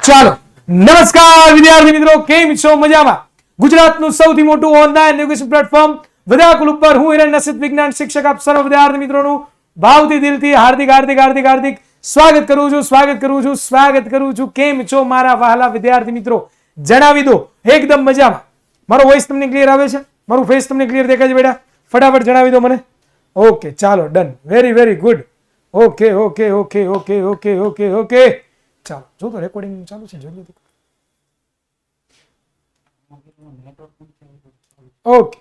ચાલો નમસ્કાર વિદ્યાર્થી મિત્રો, કેમ છો? મજામાં? ગુજરાતનું સૌથી મોટું ઓનલાઈન એજ્યુકેશન પ્લેટફોર્મ વિદ્યાકુલ ઉપર હું હિરેન નસીબ વિજ્ઞાન શિક્ષક આપ સર્વ વિદ્યાર્થી મિત્રોનું ભાવથી દિલથી હાર્દિક સ્વાગત કરું છું. કેમ છો મારા વહાલા વિદ્યાર્થી મિત્રો? જણાવી દો. એકદમ મજામાં? મારો વોઇસ તમને ક્લિયર આવે છે? મારું ફેસ તમને ક્લિયર દેખાય છે બેટા? ફટાફટ જણાવી દો મને. ઓકે, ચાલો, ડન, વેરી ગુડ. ઓકે. ચાલો, જો તો રેકોર્ડિંગ ચાલુ છે. ઓકે,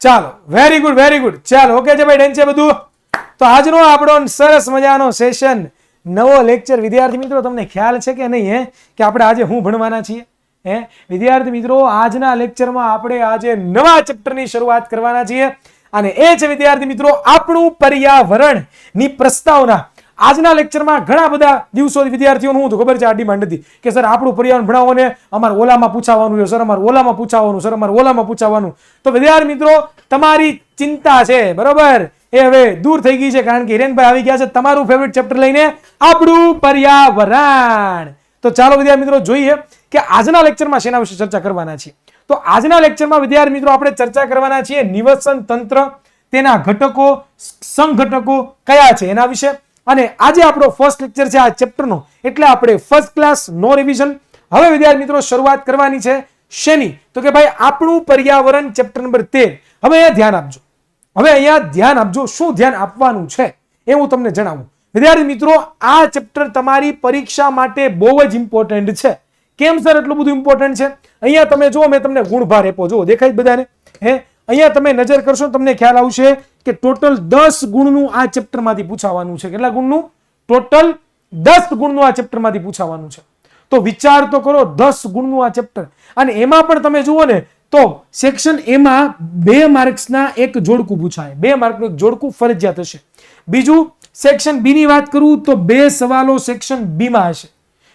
ચાલો, વેરી ગુડ. ચાલો, ઓકે છે ભાઈ, ડન છે બધું? તો આજનો આપણો સરસ મજાનો સેશન, નવો લેક્ચર. વિદ્યાર્થી મિત્રો, તમને ખ્યાલ છે કે નહીં કે આપણે આજે શું ભણવાના છીએ? વિદ્યાર્થી મિત્રો, આજના લેક્ચરમાં આપણે આજે નવા ચેપ્ટરની શરૂઆત કરવાના છીએ અને એ છે વિદ્યાર્થી મિત્રો આપણું પર્યાવરણની પ્રસ્તાવના. આજના લેક્ચરમાં ઘણા બધા દિવસો વિદ્યાર્થીઓનું હું તો ખબર છે આ ડિમાન્ડ હતી કે સર આપણું પર્યાવરણ ભણાવો ને અમારે ઓલામાં પૂછાવાનું છે, સર અમારે ઓલામાં પૂછાવાનું. તો વિદ્યાર્થી મિત્રો, તમારી ચિંતા છે બરોબર એ હવે દૂર થઈ ગઈ છે, કારણ કે હિરેનભાઈ આવી ગયા છે તમારું ફેવરિટ ચેપ્ટર લઈને, આપણું પર્યાવરણ. તો ચાલો વિદ્યાર્થી મિત્રો જોઈએ કે આજના લેક્ચરમાં શેના વિશે ચર્ચા કરવાના છીએ. તો આજના લેક્ચરમાં વિદ્યાર્થી મિત્રો આપણે ચર્ચા કરવાના છીએ નિવસન તંત્ર, તેના ઘટકો, સંઘટકો કયા છે એના વિશે. અને આજે આપણો ફર્સ્ટ લેક્ચર છે આ ચેપ્ટરનો, એટલે આપણે ફર્સ્ટ ક્લાસ, નો રિવિઝન. હવે વિદ્યાર્થી મિત્રો શરૂઆત કરવાની છે શેની? તો કે ભાઈ આપણું પર્યાવરણ, ચેપ્ટર નંબર 13. હવે અહીંયા ધ્યાન આપજો. શું ધ્યાન આપવાનું છે એ હું તમને જણાવું. વિદ્યાર્થી મિત્રો, આ ચેપ્ટર તમારી પરીક્ષા માટે બહુ જ ઇમ્પોર્ટન્ટ છે. કેમ સર એટલું બધું ઇમ્પોર્ટન્ટ છે? અહીંયા તમે જુઓ, મેં તમને ગુણભાર આપ્યો, જુઓ દેખાય બધાને? અહીંયા તમે નજર કરશો તમને ખ્યાલ આવશે કે ટોટલ 10 ગુણનું આ ચેપ્ટરમાંથી પૂછાવાનું છે. કેટલા ગુણનું? ટોટલ 10 ગુણનું આ ચેપ્ટરમાંથી પૂછાવાનું છે. તો વિચાર તો કરો, 10 ગુણનું આ ચેપ્ટર. અને એમાં પણ તમે જુઓ ને તો સેક્શન એમાં 2 માર્ક્સના એક જોડકું પૂછાય. 2 માર્કનું એક જોડકું ફરજિયાત હશે. બીજું, સેક્શન બી ની વાત કરું તો 2 સવાલો સેક્શન બી માં હશે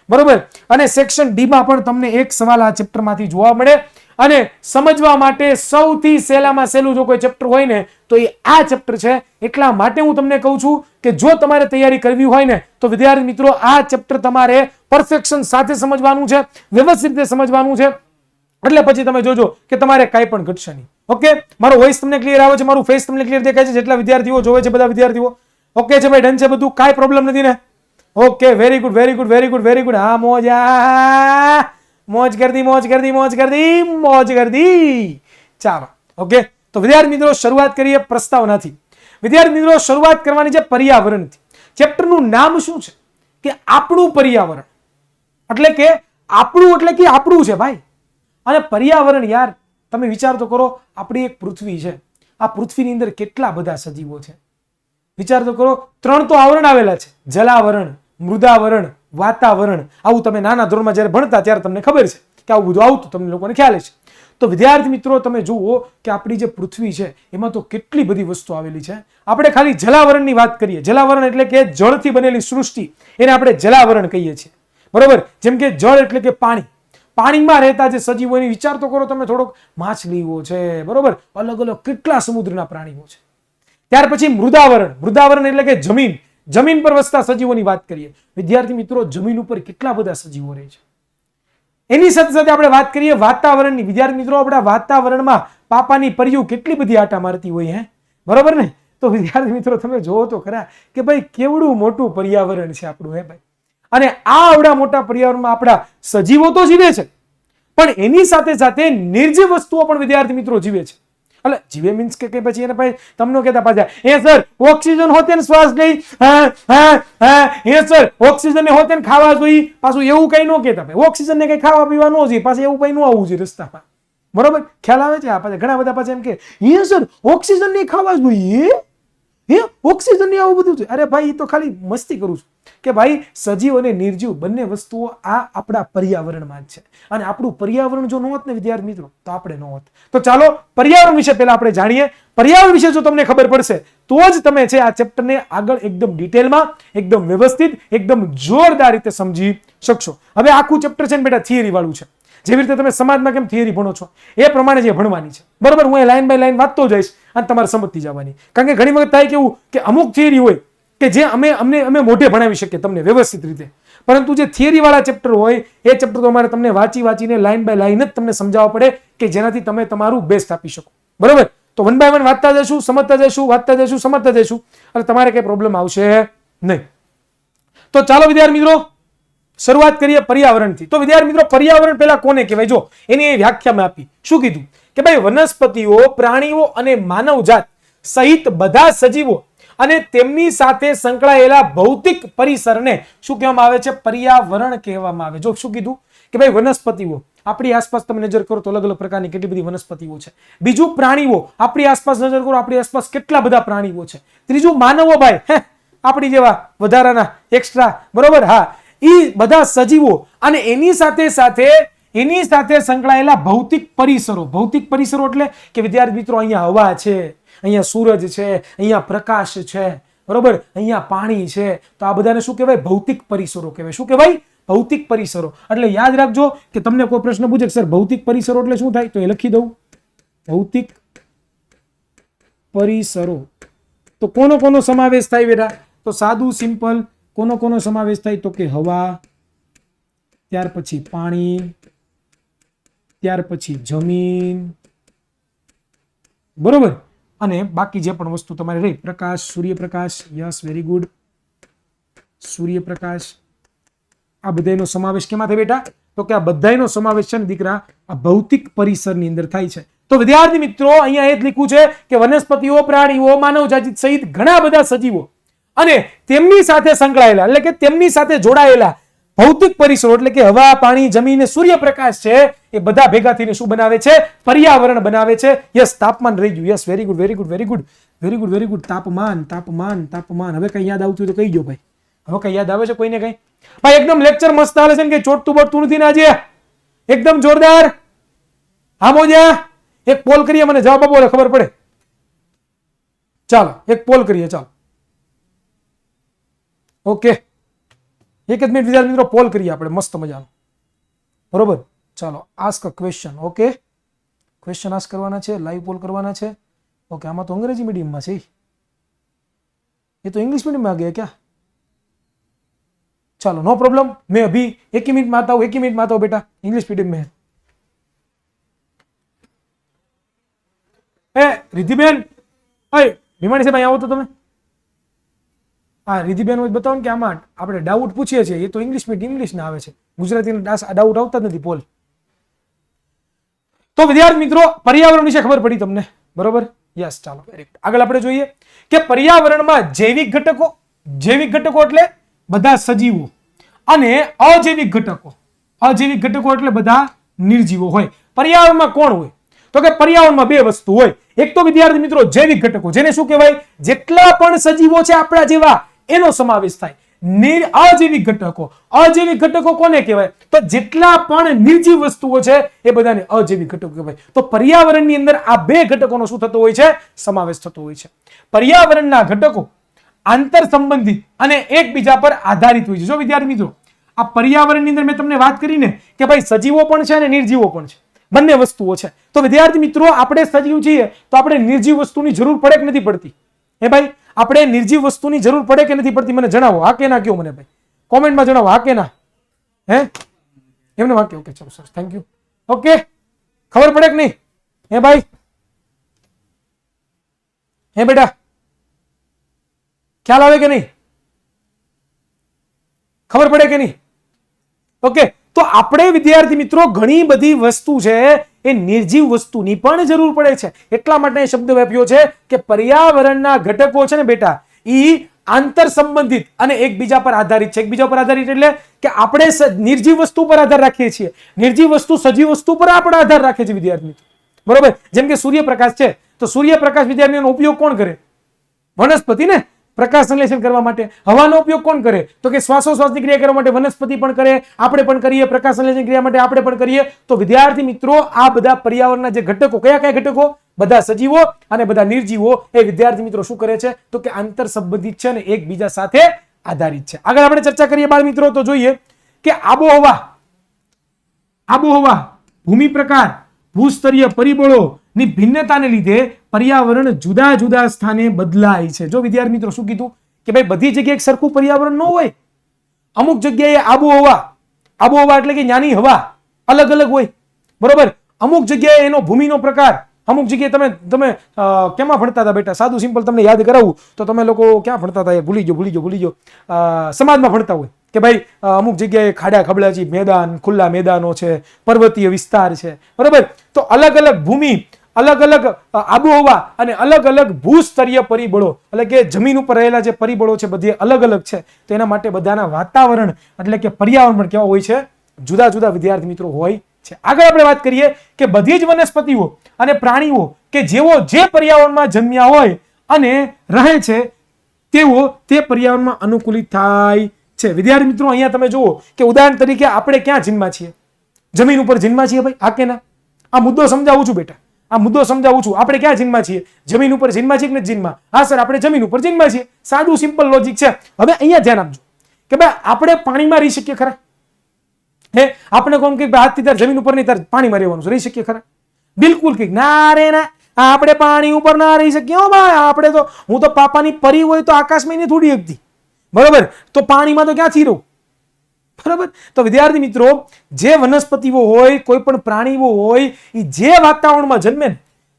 બરોબર. અને સેક્શન ડી માં પણ તમને એક સવાલ આ ચેપ્ટરમાંથી જોવા મળે. અને સમજવા માટે સૌથી સહેલામાં સહેલું જો કોઈ ચેપ્ટર હોય ને તો એ આ ચેપ્ટર છે. એટલા માટે હું તમને કહું છું કે જો તમારે તૈયારી કરવી હોય ને તો વિદ્યાર્થી મિત્રો આ ચેપ્ટર તમારે પરફેક્શન સાથે સમજવાનું છે, વ્યવસ્થિત રીતે સમજવાનું છે. એટલે પછી તમે જોજો કે તમારે કાંઈ પણ ઘટશે નહીં. ઓકે, મારો વોઇસ તમને ક્લિયર આવે છે? મારું ફેસ તમને ક્લિયર દેખાય છે? જેટલા વિદ્યાર્થીઓ જોવે છે બધા વિદ્યાર્થીઓ ઓકે છે ભાઈ? ડન છે બધું? કાંઈ પ્રોબ્લેમ નથી ને? Okay, very good. હા, મોજ કરી દી. ચાલો, ઓકે. તો વિદ્યાર્થી મિત્રો શરૂઆત કરીએ પ્રસ્તાવનાથી. વિદ્યાર્થી મિત્રો શરૂઆત કરવાની છે પર્યાવરણથી. ચેપ્ટરનું નામ શું છે? કે આપણું પર્યાવરણ. એટલે કે આપણું છે ભાઈ. અને પર્યાવરણ, યાર તમે વિચાર તો કરો, આપણી એક પૃથ્વી છે. આ પૃથ્વીની અંદર કેટલા બધા સજીવો છે વિચાર તો કરો. 3 તો આવરણ આવેલા છે: જલાવરણ, મૃદાવરણ, વાતાવરણ. આવું તમે નાના ધોરણમાં જ્યારે ભણતા ત્યારે તમને ખબર છે કે આવું બધું આવતું, તમને લોકોને ખ્યાલ છે. તો વિદ્યાર્થી મિત્રો તમે જુઓ કે આપણી જે પૃથ્વી છે એમાં તો કેટલી બધી વસ્તુ આવેલી છે. આપણે ખાલી જલાવરણની વાત કરીએ. જલાવરણ એટલે કે જળથી બનેલી સૃષ્ટિ, એને આપણે જલાવરણ કહીએ છીએ બરોબર. જેમ કે જળ એટલે કે પાણી, પાણીમાં રહેતા જે સજીવો એની વિચાર તો કરો તમે થોડોક. માછલીઓ છે બરોબર, અલગ કેટલા સમુદ્રના પ્રાણીઓ છે. ત્યાર પછી મૃદાવરણ એટલે કે જમીન પર વસતા સજીવોની વાત કરીએ. વિદ્યાર્થી મિત્રો જમીન ઉપર કેટલા બધા સજીવો રહે છે. એની સાથે આપણે વાત કરીએ વાતાવરણની. વિદ્યાર્થી મિત્રો આપણા વાતાવરણમાં પાપાની પરીઓ કેટલી બધી આટા મારતી હોય બરોબર ને? તો વિદ્યાર્થી મિત્રો તમે જોવો તો ખરા કે ભાઈ કેવડું મોટું પર્યાવરણ છે આપણું ભાઈ. અને આ આવડા મોટા પર્યાવરણમાં આપણા સજીવો તો જીવે છે, પણ એની સાથે નિર્જીવ વસ્તુઓ પણ વિદ્યાર્થી મિત્રો જીવે છે. એટલે જીવે મીન્સ કે પછી એને ભાઈ તમને કહેતા પાછા સર ઓક્સિજન હોતે ને શ્વાસ લઈ, સર ઓક્સિજન ને હોતે ને ખાવા જોઈએ. પાછું એવું કઈ ન કહેતા ભાઈ, ઓક્સિજન ને કઈ ખાવા પીવા ન જોઈએ, પાછું એવું કઈ ન આવવું જોઈએ રસ્તામાં બરોબર. ખ્યાલ આવે છે? પાછા ઘણા બધા પાછા એમ કે સર ઓક્સિજન ને ખાવા જોઈએ, ઓક્સિજન ને આવું બધું. અરે ભાઈ એ તો ખાલી મસ્તી કરું છું કે ભાઈ સજીવ અને નિર્જીવ બંને વસ્તુઓ આ આપણા પર્યાવરણમાં જ છે. અને આપણું પર્યાવરણ જો ન હોત ને વિદ્યાર્થી મિત્રો તો આપણે ન હોત. તો ચાલો પર્યાવરણ વિશે પહેલા આપણે જાણીએ. પર્યાવરણ વિશે જો તમને ખબર પડશે તો જ તમે છે આ ચેપ્ટરને આગળ એકદમ ડિટેલમાં, એકદમ વ્યવસ્થિત, એકદમ જોરદાર રીતે સમજી શકશો. હવે આખું ચેપ્ટર છે ને બેટા થિયરી વાળું છે. જેવી રીતે તમે સમાજમાં કેમ થિયરી ભણો છો એ પ્રમાણે જે ભણવાની છે બરોબર. હું લાઈન બાય લાઈન વાંચતો જઈશ અને તમારે સમજતી જવાની. કારણ કે ઘણી વખત થાય કેવું કે અમુક થિયરી હોય કે જે અમે મોઢે ભણાવી શકીએ તમને વ્યવસ્થિત રીતે, પરંતુ જે થિયરી વાળા ચેપ્ટર હોય એ ચેપ્ટર તો અમારે તમને વાંચીને લાઈન બાય લાઈન જ તમને સમજાવવા પડે કે જેનાથી તમે તમારું બેસ્ટ આપી શકો. બરોબર? તો 1 by 1 વાંચતા જશું, સમજતા જશું, વાંચતા જશું, સમજતા જશું, એટલે તમારે કઈ પ્રોબ્લેમ આવશે નહીં. તો ચાલો વિદ્યાર્થી મિત્રો શરૂઆત કરીએ પર્યાવરણથી. તો વિદ્યાર્થી મિત્રો પર્યાવરણ પહેલા કોને કહેવાય? જો એની વ્યાખ્યામાં આપી. શું કીધું? કે ભાઈ વનસ્પતિઓ, પ્રાણીઓ અને માનવજાત સહિત બધા સજીવો અને તેમની સાથે સંકળાયેલા ભૌતિક પરિસરને શું કહેવામાં આવે છે? પર્યાવરણ કહેવામાં આવે. જો શું કીધું? કે ભાઈ વનસ્પતિઓ, આપણી આસપાસ તમે નજર કરો તો અલગ અલગ પ્રકારની કેટલી બધી વનસ્પતિઓ છે. બીજું પ્રાણીઓ, આપણી આસપાસ નજર કરો, આપણી આસપાસ કેટલા બધા પ્રાણીઓ છે. ત્રીજું માનવો, ભાઈ આપણી જેવા વધારાના એક્સ્ટ્રા, બરોબર? હા, એ બધા સજીવો અને એની સાથે સંકળાયેલા ભૌતિક પરિસરો. ભૌતિક પરિસરો એટલે કે વિદ્યાર્થી મિત્રો અહીંયા હવા છે, અહીંયા સૂરજ છે, અહીંયા પ્રકાશ છે, બરોબર? અહીંયા પાણી છે. તો આ બધાને શું કહેવાય? ભૌતિક પરિસરો કહેવાય. શું કહેવાય? ભૌતિક પરિસરો. એટલે યાદ રાખજો કે તમને કોઈ પ્રશ્ન પૂછે કે સર ભૌતિક પરિસરો એટલે શું થાય, તો એ લખી દઉં ભૌતિક પરિસરો. તો કોનો સમાવેશ થાય બેટા? તો સાદું સિમ્પલ કોનો સમાવેશ થાય? તો કે હવા, ત્યાર પછી પાણી, ત્યાર પછી જમીન, બરોબર? અને બાકી જે પણ વસ્તુ તમારે રહી, પ્રકાશ, સૂર્યપ્રકાશ. Yes, very good. સૂર્યપ્રકાશ, આ બધાનો સમાવેશ કેમાં થાય બેટા? તો કે આ બધાનો સમાવેશ છે ને દીકરા આ ભૌતિક પરિસરની અંદર થાય છે. તો વિદ્યાર્થી મિત્રો અહીંયા એ જ લખ્યું છે કે વનસ્પતિઓ, પ્રાણીઓ, માનવજાત સહિત ઘણા બધા સજીવો અને તેમની સાથે સંકળાયેલા એટલે કે તેમની સાથે જોડાયેલા ભૌતિક પરિસરો એટલે કે હવા, પાણી, જમીન, સૂર્યપ્રકાશ છે, એ બધા ભેગા થઈને શું બનાવે છે? પર્યાવરણ બનાવે છે. યસ, તાપમાન રહી ગયું. Yes, very good, very good, very good, very good, very good. તાપમાન, તાપમાન, તાપમાન. હવે કઈ યાદ આવતું હોય તો કહી દો ભાઈ. હવે કઈ યાદ આવે છે કોઈને? કઈ ભાઈ એકદમ લેક્ચર મસ્ત આવે છે ને, કે ચોટતું બોટતું નથી ને આજે? એકદમ જોરદાર. હા મોજા, એક પોલ કરીએ, મને જવાબ આપો એટલે ખબર પડે. ચાલો એક પોલ કરીએ. ચાલો ઓકે, એક જ મિનિટ વિદ્યાર્થી મિત્રો, પોલ કરીએ આપણે મસ્ત મજાનો. બરોબર? ચાલો, ask a question. Okay, question ask કરવાના છે, લાઈવ પોલ કરવાના છે. ઓકે, આમાં તો અંગ્રેજી મીડિયમમાં છે, ये तो इंग्लिश मीडियम में आ गया क्या? चलो नो प्रॉब्लम, मैं अभी 1 मिनट में आता हूँ, 1 मिनट में आता हूँ बेटा, इंग्लिश मीडियम में है. ए रिद्धिबेन, ભીમાણી સાહેબ અહીંયા આવો તો તમે. હા रिद्धिबेन હોય બતાવો ને કે આમાં આપણે ડાઉટ પૂછીએ છીએ, એ તો ઇંગ્લિશ ના આવે છે, ગુજરાતીનો ડાઉટ આવતા જ નથી. પોલ તો વિદ્યાર્થી મિત્રો પર્યાવરણ વિશે ખબર પડી તમને, બરોબર? યસ, ચાલો વેરી ગુડ. આગળ આપણે જોઈએ કે પર્યાવરણમાં જૈવિક ઘટકો, જૈવિક ઘટકો એટલે બધા સજીવો, અને અજૈવિક ઘટકો, અજૈવિક ઘટકો એટલે બધા નિર્જીવો હોય. પર્યાવરણમાં કોણ હોય? તો કે પર્યાવરણમાં બે વસ્તુ હોય. એક તો વિદ્યાર્થી મિત્રો જૈવિક ઘટકો, જેને શું કહેવાય? જેટલા પણ સજીવો છે આપણા જેવા એનો સમાવેશ થાય. અજૈવિક ઘટકો, અજૈવિક ઘટકો કોને કહેવાય? તો જેટલા પણ નિર્જીવ વસ્તુઓ છે એ બધાને અજૈવિક ઘટકો કહેવાય. તો પર્યાવરણની અંદર આ બે ઘટકોનો શું થતો હોય છે? સમાવેશ થતો હોય છે. પર્યાવરણના ઘટકો આંતર સંબંધિત અને એકબીજા પર આધારિત હોય છે. જો વિદ્યાર્થી મિત્રો આ પર્યાવરણની અંદર મેં તમને વાત કરીને કે ભાઈ સજીવો પણ છે અને નિર્જીવો પણ છે, બંને વસ્તુઓ છે. તો વિદ્યાર્થી મિત્રો આપણે સજીવ છીએ તો આપણે નિર્જીવ વસ્તુની જરૂર પડે કે નથી પડતી? હે ભાઈ, આપણે નિર્જીવ વસ્તુની જરૂર પડે કે નથી પડતી? મને જણાવો, હા કે ના કયો મને ભાઈ, કોમેન્ટમાં જણાવો, હા કે ના. હે એમને વાક્ય? ઓકે ચલો સર, થેન્ક યુ. ઓકે, ખબર પડે કે નહીં? હે ભાઈ, હે બેટા, ખ્યાલ આવે કે નહીં? ખબર પડે કે નહીં? ઓકે, તો આપણે વિદ્યાર્થી મિત્રો ઘણી બધી વસ્તુ છે એ નિર્જીવ વસ્તુની પણ જરૂર પડે છે. એટલા માટે શબ્દ વાપર્યો છે કે પર્યાવરણના ઘટકો છે ને બેટા, ઈ આંતર સંબંધિત અને એકબીજા પર આધારિત છે. એકબીજા પર આધારિત એટલે કે આપણે નિર્જીવ વસ્તુ પર આધાર રાખીએ છીએ, નિર્જીવ વસ્તુ સજીવ વસ્તુ પર આપણે આધાર રાખે છે વિદ્યાર્થી મિત્રો, બરોબર? જેમ કે સૂર્યપ્રકાશ છે તો સૂર્યપ્રકાશ વિદ્યાર્થીનો ઉપયોગ કોણ કરે? વનસ્પતિ ને, પ્રકાશ સંશ્લેષણ કરવા માટે. હવાનો ઉપયોગ કોણ કરે? તો કે શ્વાસોશ્વાસની ક્રિયા કરવા માટે વનસ્પતિ પણ કરે, આપણે પણ કરીએ. પ્રકાશ સંશ્લેષણ ક્રિયા માટે આપણે પણ કરીએ. તો વિદ્યાર્થી મિત્રો આ બધા પર્યાવરણના જે ઘટકો, કયા કયા ઘટકો? બધા સજીવો અને બધા નિર્જીવો, એ વિદ્યાર્થી મિત્રો શું કરે છે? તો કે આંતર સંબંધિત છે અને એકબીજા સાથે આધારિત છે. આગળ આપણે ચર્ચા કરીએ બાળ મિત્રો તો જોઈએ કે આબોહવા, આબોહવા, ભૂમિ પ્રકાર, ભૂસ્તરીય પરિબળો ની ભિન્નતાને લીધે પર્યાવરણ જુદા જુદા સ્થાને બદલાય છે. જો વિદ્યાર્થી મિત્રો શું કીધું કે ભાઈ બધી જગ્યાએ એક સરખું પર્યાવરણ ન હોય, અમુક જગ્યાએ આબોહવા એટલે કે ત્યાંની હવા અલગ અલગ હોય, બરોબર. અમુક જગ્યાએ એનો ભૂમિનો પ્રકાર, અમુક જગ્યાએ તમે કેમાં ભણતા હતા બેટા? સાદું સિમ્પલ તમને યાદ કરાવું તો તમે લોકો ક્યાં ભણતા હતા? ભૂલી ગયો. સમાજમાં ભણતા હોય કે ભાઈ અમુક જગ્યાએ ખાડા ખબડાજી મેદાન, ખુલ્લા મેદાનો છે, પર્વતીય વિસ્તાર છે, બરોબર. તો અલગ અલગ ભૂમિ, અલગ અલગ આબોહવા અને અલગ અલગ ભૂસ્તરીય પરિબળો, એટલે કે જમીન ઉપર રહેલા જે પરિબળો છે બધી અલગ અલગ છે. તો એના માટે બધાના વાતાવરણ એટલે કે પર્યાવરણ પણ કેવા હોય છે? જુદા જુદા વિદ્યાર્થી મિત્રો હોય છે. આગળ આપણે વાત કરીએ કે બધી જ વનસ્પતિઓ અને પ્રાણીઓ કે જેઓ જે પર્યાવરણમાં જન્મ્યા હોય અને રહે છે તેઓ તે પર્યાવરણમાં અનુકૂલિત થાય છે. વિદ્યાર્થી મિત્રો અહીંયા તમે જુઓ કે ઉદાહરણ તરીકે આપણે ક્યાં જન્મ્યા છીએ? જમીન ઉપર જન્મ્યા છીએ ભાઈ, હા કે ના? આ મુદ્દો સમજાવું છું બેટા, આ મુદ્દો સમજાવું છું. આપણે ક્યાં જન્મ્યા છીએ? જમીન ઉપર જન્મ્યા છીએ કે નથી જન્મ્યા? હા સર, આપણે જમીન ઉપર જન્મ્યા છીએ. સાદું સિમ્પલ લોજિક છે. હવે અહીંયા ધ્યાન આપજો કે ભાઈ આપણે પાણીમાં રહી શકીએ ખરા? આપણે કોમ કે હાથથી તાર જમીન ઉપર નહીં, તાર પાણીમાં રહેવાનું રહી શકીએ ખરા? બિલકુલ કઈક ના રે ના, આપણે પાણી ઉપર ના રહી શકીએ. આપણે તો, હું તો પાપાની પરી હોય તો આકાશમાં નહીં થોડી શકતી, બરોબર. તો પાણીમાં તો ક્યાંથી રહું, બરોબર. તો વિદ્યાર્થી મિત્રો, જે વનસ્પતિઓ હોય, કોઈ પણ પ્રાણીઓ હોય, એ જે વાતાવરણમાં જન્મે ને,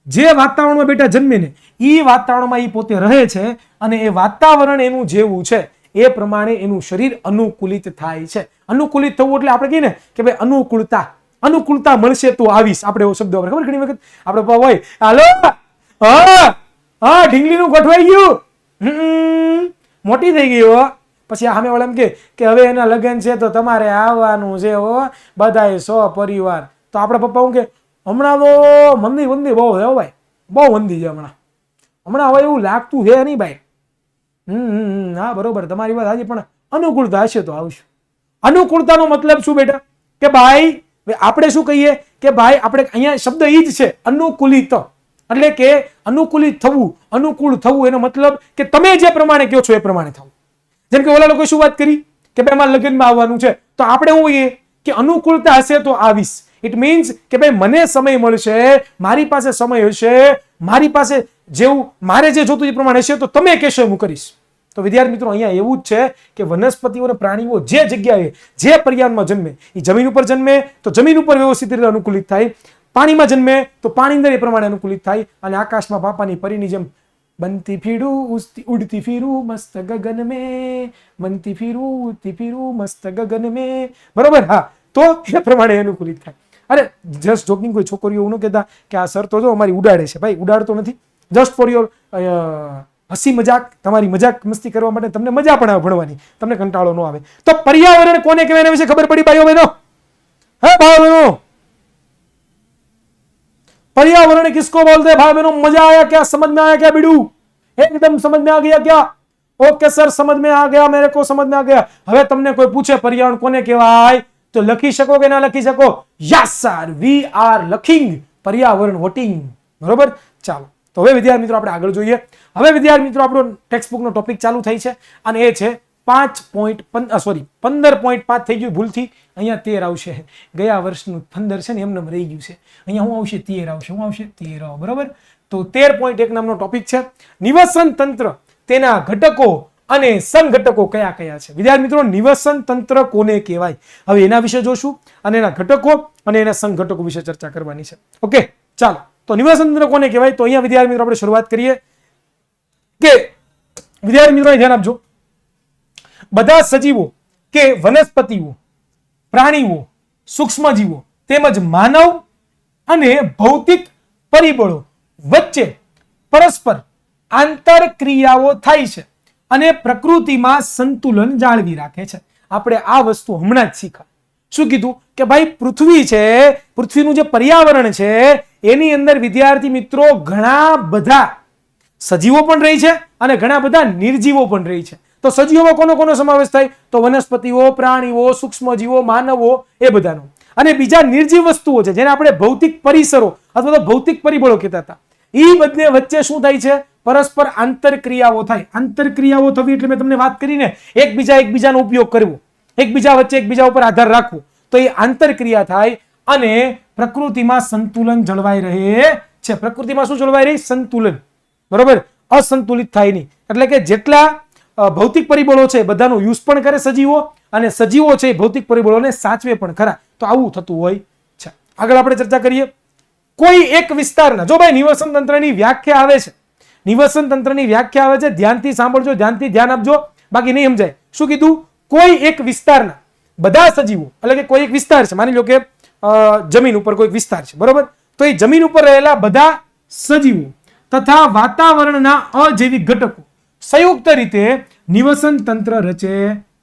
જે વાતાવરણમાં બેટા જન્મે ને, એ વાતાવરણમાં એ પોતે રહે છે અને એ વાતાવરણ એનું જેવું છે એ પ્રમાણે એનું શરીર અનુકૂલિત થાય છે. અનુકૂલિત થવું એટલે આપણે કહીએ ને કે ભાઈ અનુકૂળતા મળશે તો આવીશ. આપણે એવો શબ્દ ખબર ઘણી વખત આપણે હોય, હાલો હા ઢીંગલીનું ગોઠવાઈ ગયું, મોટી થઈ ગઈ હો. પછી સામે વાળા એમ કે હવે એના લગ્ન છે તો તમારે આવવાનું છે હો, બધાએ પરિવાર. તો આપણા પપ્પા હું કે હમણાં તો મંદી બહુ છે ભાઈ, બહુ મંદી છે હમણાં હવે એવું લાગતું છે નહીં ભાઈ. હા બરોબર, તમારી વાત હાજી, પણ અનુકૂળતા હશે તો આવશું. અનુકૂળતાનો મતલબ શું બેટા? કે ભાઈ આપણે શું કહીએ કે ભાઈ આપણે અહીંયા શબ્દ ઈ જ છે અનુકૂલિત, એટલે કે અનુકૂલિત થવું, અનુકૂળ થવું. એનો મતલબ કે તમે જે પ્રમાણે કહો છો એ પ્રમાણે થવું. જેમ કે ઓલા લોકો શું વાત કરી કે ભાઈ અમારા લગ્નમાં આવવાનું છે, તો આપણે શું કહીએ કે અનુકૂળતા હશે તો આવીશ. ઇટ મીન્સ કે ભાઈ મને સમય મળશે, મારી પાસે સમય હશે, મારી પાસે જેવું મારે જે જોતું એ પ્રમાણે હશે તો તમે કહેશો હું કરીશ. તો વિદ્યાર્થી મિત્રો અહીંયા એવું જ છે કે વનસ્પતિઓ અને પ્રાણીઓ જે જગ્યાએ જે પર્યાવરણમાં જન્મે, એ જમીન ઉપર જન્મે તો જમીન ઉપર વ્યવસ્થિત રીતે અનુકૂલિત થાય, પાણીમાં જન્મે તો પાણી અંદર એ પ્રમાણે અનુકૂલિત થાય, અને આકાશમાં પાપાની પરીની જેમ બનતી ફીરું ઉડતી ફીરું મસ્ત ગગન મેં, બનતી ફીરું ઉડતી ફીરું મસ્ત ગગન મેં, બરોબર. હા, તો એ પ્રમાણે અનુકૂલિત થાય. અરે જસ્ટ જોકિંગ, કોઈ છોકરીઓ એવું ન કહેતા કે આ સર તો જો અમારી ઉડાડે છે. ભાઈ ઉડાડતો નથી, જસ્ટ ફોર યોર હસી મજાક, તમારી મજાક મસ્તી કરવા માટે, તમને મજા પણ આવે ભણવાની, તમને કંટાળો ન આવે. તો પર્યાવરણ કોને કહેવાય એના વિશે ખબર પડી ભાઈઓ બહેનો? હે ભાઈઓ બહેનો, पर्यावरण किसको बोलते हैं भाई बहनों? मजा आया क्या? समझ में आया क्या बिडू? एकदम समझ में आ गया क्या? ओके सर, समझ में आ गया, मेरे को समझ में आ गया. હવે તમને કોઈ પૂછે પર્યાવરણ કોને કહેવાય તો લખી શકો કે ના લખી શકો? યસ સર, વી આર લખિંગ પર્યાવરણ વોટિંગ, બરોબર. ચાલો, તો હવે વિદ્યાર્થી મિત્રો આપણે આગળ જોઈએ. હવે વિદ્યાર્થી મિત્રો આપણો ટેક્સ્ટ બુક નો ટોપિક ચાલુ થાય છે અને એ છે 15.5 થઈ ગયું ભૂલથી, અહીંયા 13 આવશે. ગયા વર્ષનું 15 છે ને એમને રહી ગયું છે, અહીંયા શું આવશે? 13 આવશે. શું આવશે? 13, બરોબર. તો 13.1 નામનો ટોપિક છે નિવસન તંત્ર, તેના ઘટકો અને સંઘટકો કયા કયા છે. વિદ્યાર્થી મિત્રો, નિવસન તંત્ર કોને કહેવાય હવે એના વિશે જોશું, અને એના ઘટકો અને એના સંઘટકો વિશે ચર્ચા કરવાની છે. ઓકે, ચાલો. તો નિવસન તંત્ર કોને કહેવાય તો અહીંયા વિદ્યાર્થી મિત્રો આપણે શરૂઆત કરીએ કે વિદ્યાર્થી મિત્રો ધ્યાન આપજો, બધા સજીવો કે વનસ્પતિઓ, પ્રાણીઓ, સૂક્ષ્મજીવો તેમજ માનવ અને ભૌતિક પરિબળો વચ્ચે પરસ્પર આંતરક્રિયાઓ થાય છે અને પ્રકૃતિમાં સંતુલન જાળવી રાખે છે. આપણે આ વસ્તુ હમણાં જ શીખા. શું કીધું કે ભાઈ પૃથ્વી છે, પૃથ્વીનું જે પર્યાવરણ છે એની અંદર વિદ્યાર્થી મિત્રો ઘણા બધા સજીવો પણ રહી છે અને ઘણા બધા નિર્જીવો પણ રહી છે. તો સજીવોમાં કોનો કોનો સમાવેશ થાય તો વનસ્પતિઓ, પ્રાણીઓ, સૂક્ષ્મજીવો, માનવો, એ બધાનો. અને બીજા નિર્જીવ વસ્તુઓ છે જેને આપણે ભૌતિક પરિસરો અથવા તો ભૌતિક પરિબળો કહેતા હતા, એ બંને વચ્ચે શું થાય છે? પરસ્પર આંતરક્રિયાઓ થાય. આંતરક્રિયાઓ થવી એટલે મેં તમને વાત કરીને એકબીજાનો ઉપયોગ કરવો, એકબીજા વચ્ચે એકબીજા ઉપર આધાર રાખવો, તો એ આંતરક્રિયા થાય અને પ્રકૃતિમાં સંતુલન જળવાઈ રહે છે. પ્રકૃતિમાં શું જળવાઈ રહે? સંતુલન, બરોબર. અસંતુલિત થાય નહીં. એટલે કે જેટલા ભૌતિક પરિબળો છે બધાનો યુઝ પણ કરે સજીવો, અને સજીવો છે ભૌતિક પરિબળોને સાચવે પણ ખરા. તો આવું થતું હોય છે. આગળ આપણે ચર્ચા કરીએ. કોઈ એક વિસ્તારના, જો ભાઈ નિવસન તંત્રની વ્યાખ્યા આવે છે, નિવસન તંત્રની વ્યાખ્યા આવે છે, ધ્યાનથી સાંભળજો, ધ્યાન આપજો, બાકી નહીં સમજાય. શું કીધું? કોઈ એક વિસ્તારના બધા સજીવો, એટલે કે કોઈ એક વિસ્તાર છે, માની લો કે જમીન ઉપર કોઈ વિસ્તાર છે, બરોબર? તો એ જમીન ઉપર રહેલા બધા સજીવો તથા વાતાવરણના અજૈવિક ઘટકો સંયુક્ત રીતે નિવસન તંત્ર રચે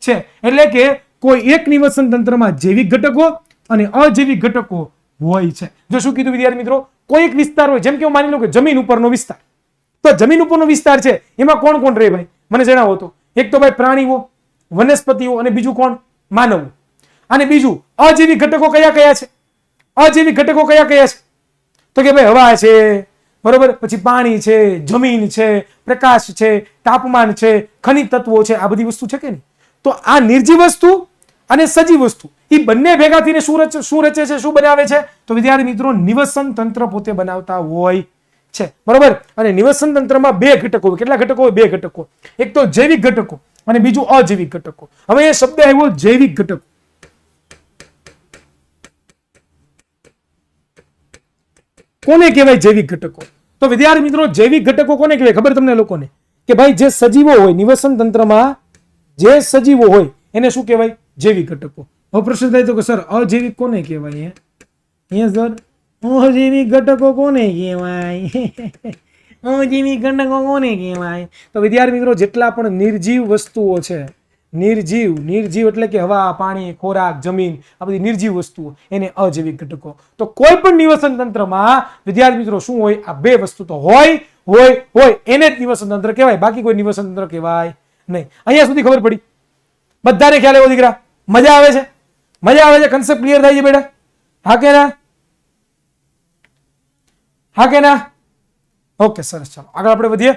છે. એટલે કે કોઈ એક નિવસન તંત્રમાં જૈવિક ઘટકો અને અજૈવિક ઘટકો હોય છે. જો શું કીધું વિદ્યાર્થી મિત્રો? કોઈ એક વિસ્તાર હોય, જેમ કે હું માની લો કે જમીન ઉપરનો વિસ્તાર, તો જમીન ઉપરનો વિસ્તાર છે એમાં કોણ કોણ રહે ભાઈ? મને જણાવો તો. એક તો ભાઈ પ્રાણીઓ, વનસ્પતિઓ, અને બીજું કોણ? માનવો. અને બીજું અજૈવિક ઘટકો કયા કયા છે? અજૈવિક ઘટકો કયા કયા છે? તો કે ભાઈ હવા છે, બરોબર, પછી પાણી છે, જમીન છે, પ્રકાશ છે, તાપમાન છે, ખનિજ તત્વો છે, આ બધી વસ્તુ છે કે નહીં? તો આ નિર્જીવ વસ્તુ અને સજીવ વસ્તુ એ બંને ભેગા થઈને શું રચે છે, શું બનાવે છે? તો વિદ્યાર્થી મિત્રો નિવસન તંત્ર પોતે બનાવતા હોય છે, બરોબર. અને નિવસન તંત્રમાં બે ઘટકો હોય. કેટલા ઘટકો હોય? બે ઘટકો. એક તો જૈવિક ઘટકો અને બીજું અજૈવિક ઘટકો. હવે એ શબ્દ આવ્યો જૈવિક ઘટકો. કોને કહેવાય જૈવિક ઘટકો? તો વિદ્યાર્થી મિત્રો જૈવિક ઘટકો કોને કહેવાય ખબર તમને લોકોને? કે ભાઈ જે સજીવો હોય નિવસન તંત્રમાં, જે સજીવો હોય એને શું કહેવાય? જૈવિક ઘટકો. હવે પ્રશ્ન થાય તો કે સર અજૈવિક કોને કહેવાય? સર અજૈવિક ઘટકો કોને કહેવાય? અજૈવિક ઘટકો કોને કહેવાય? તો વિદ્યાર્થી મિત્રો જેટલા પણ નિર્જીવ વસ્તુઓ છે, નિર્જીવ એટલે કે હવા, પાણી, ખોરાક, જમીન, આ બધી નિર્જીવ વસ્તુઓ, એને અજૈવિક ઘટકો. તો કોઈ પણ નિવસન તંત્રમાં વિદ્યાર્થી મિત્રો શું હોય? આ બે વસ્તુ તો હોય એને જ નિવસન તંત્ર કહેવાય, બાકી કોઈ નિવસન તંત્ર કહેવાય નહીં. અહીંયા સુધી ખબર પડી? બધાને ખ્યાલ આવ્યો દીકરા? મજા આવે છે? મજા આવે છે? કન્સેપ્ટ ક્લિયર થાય છે બેટા? હા કે ના? હા કે ના? ઓકે, સરસ. ચાલો આગળ આપણે વધીએ.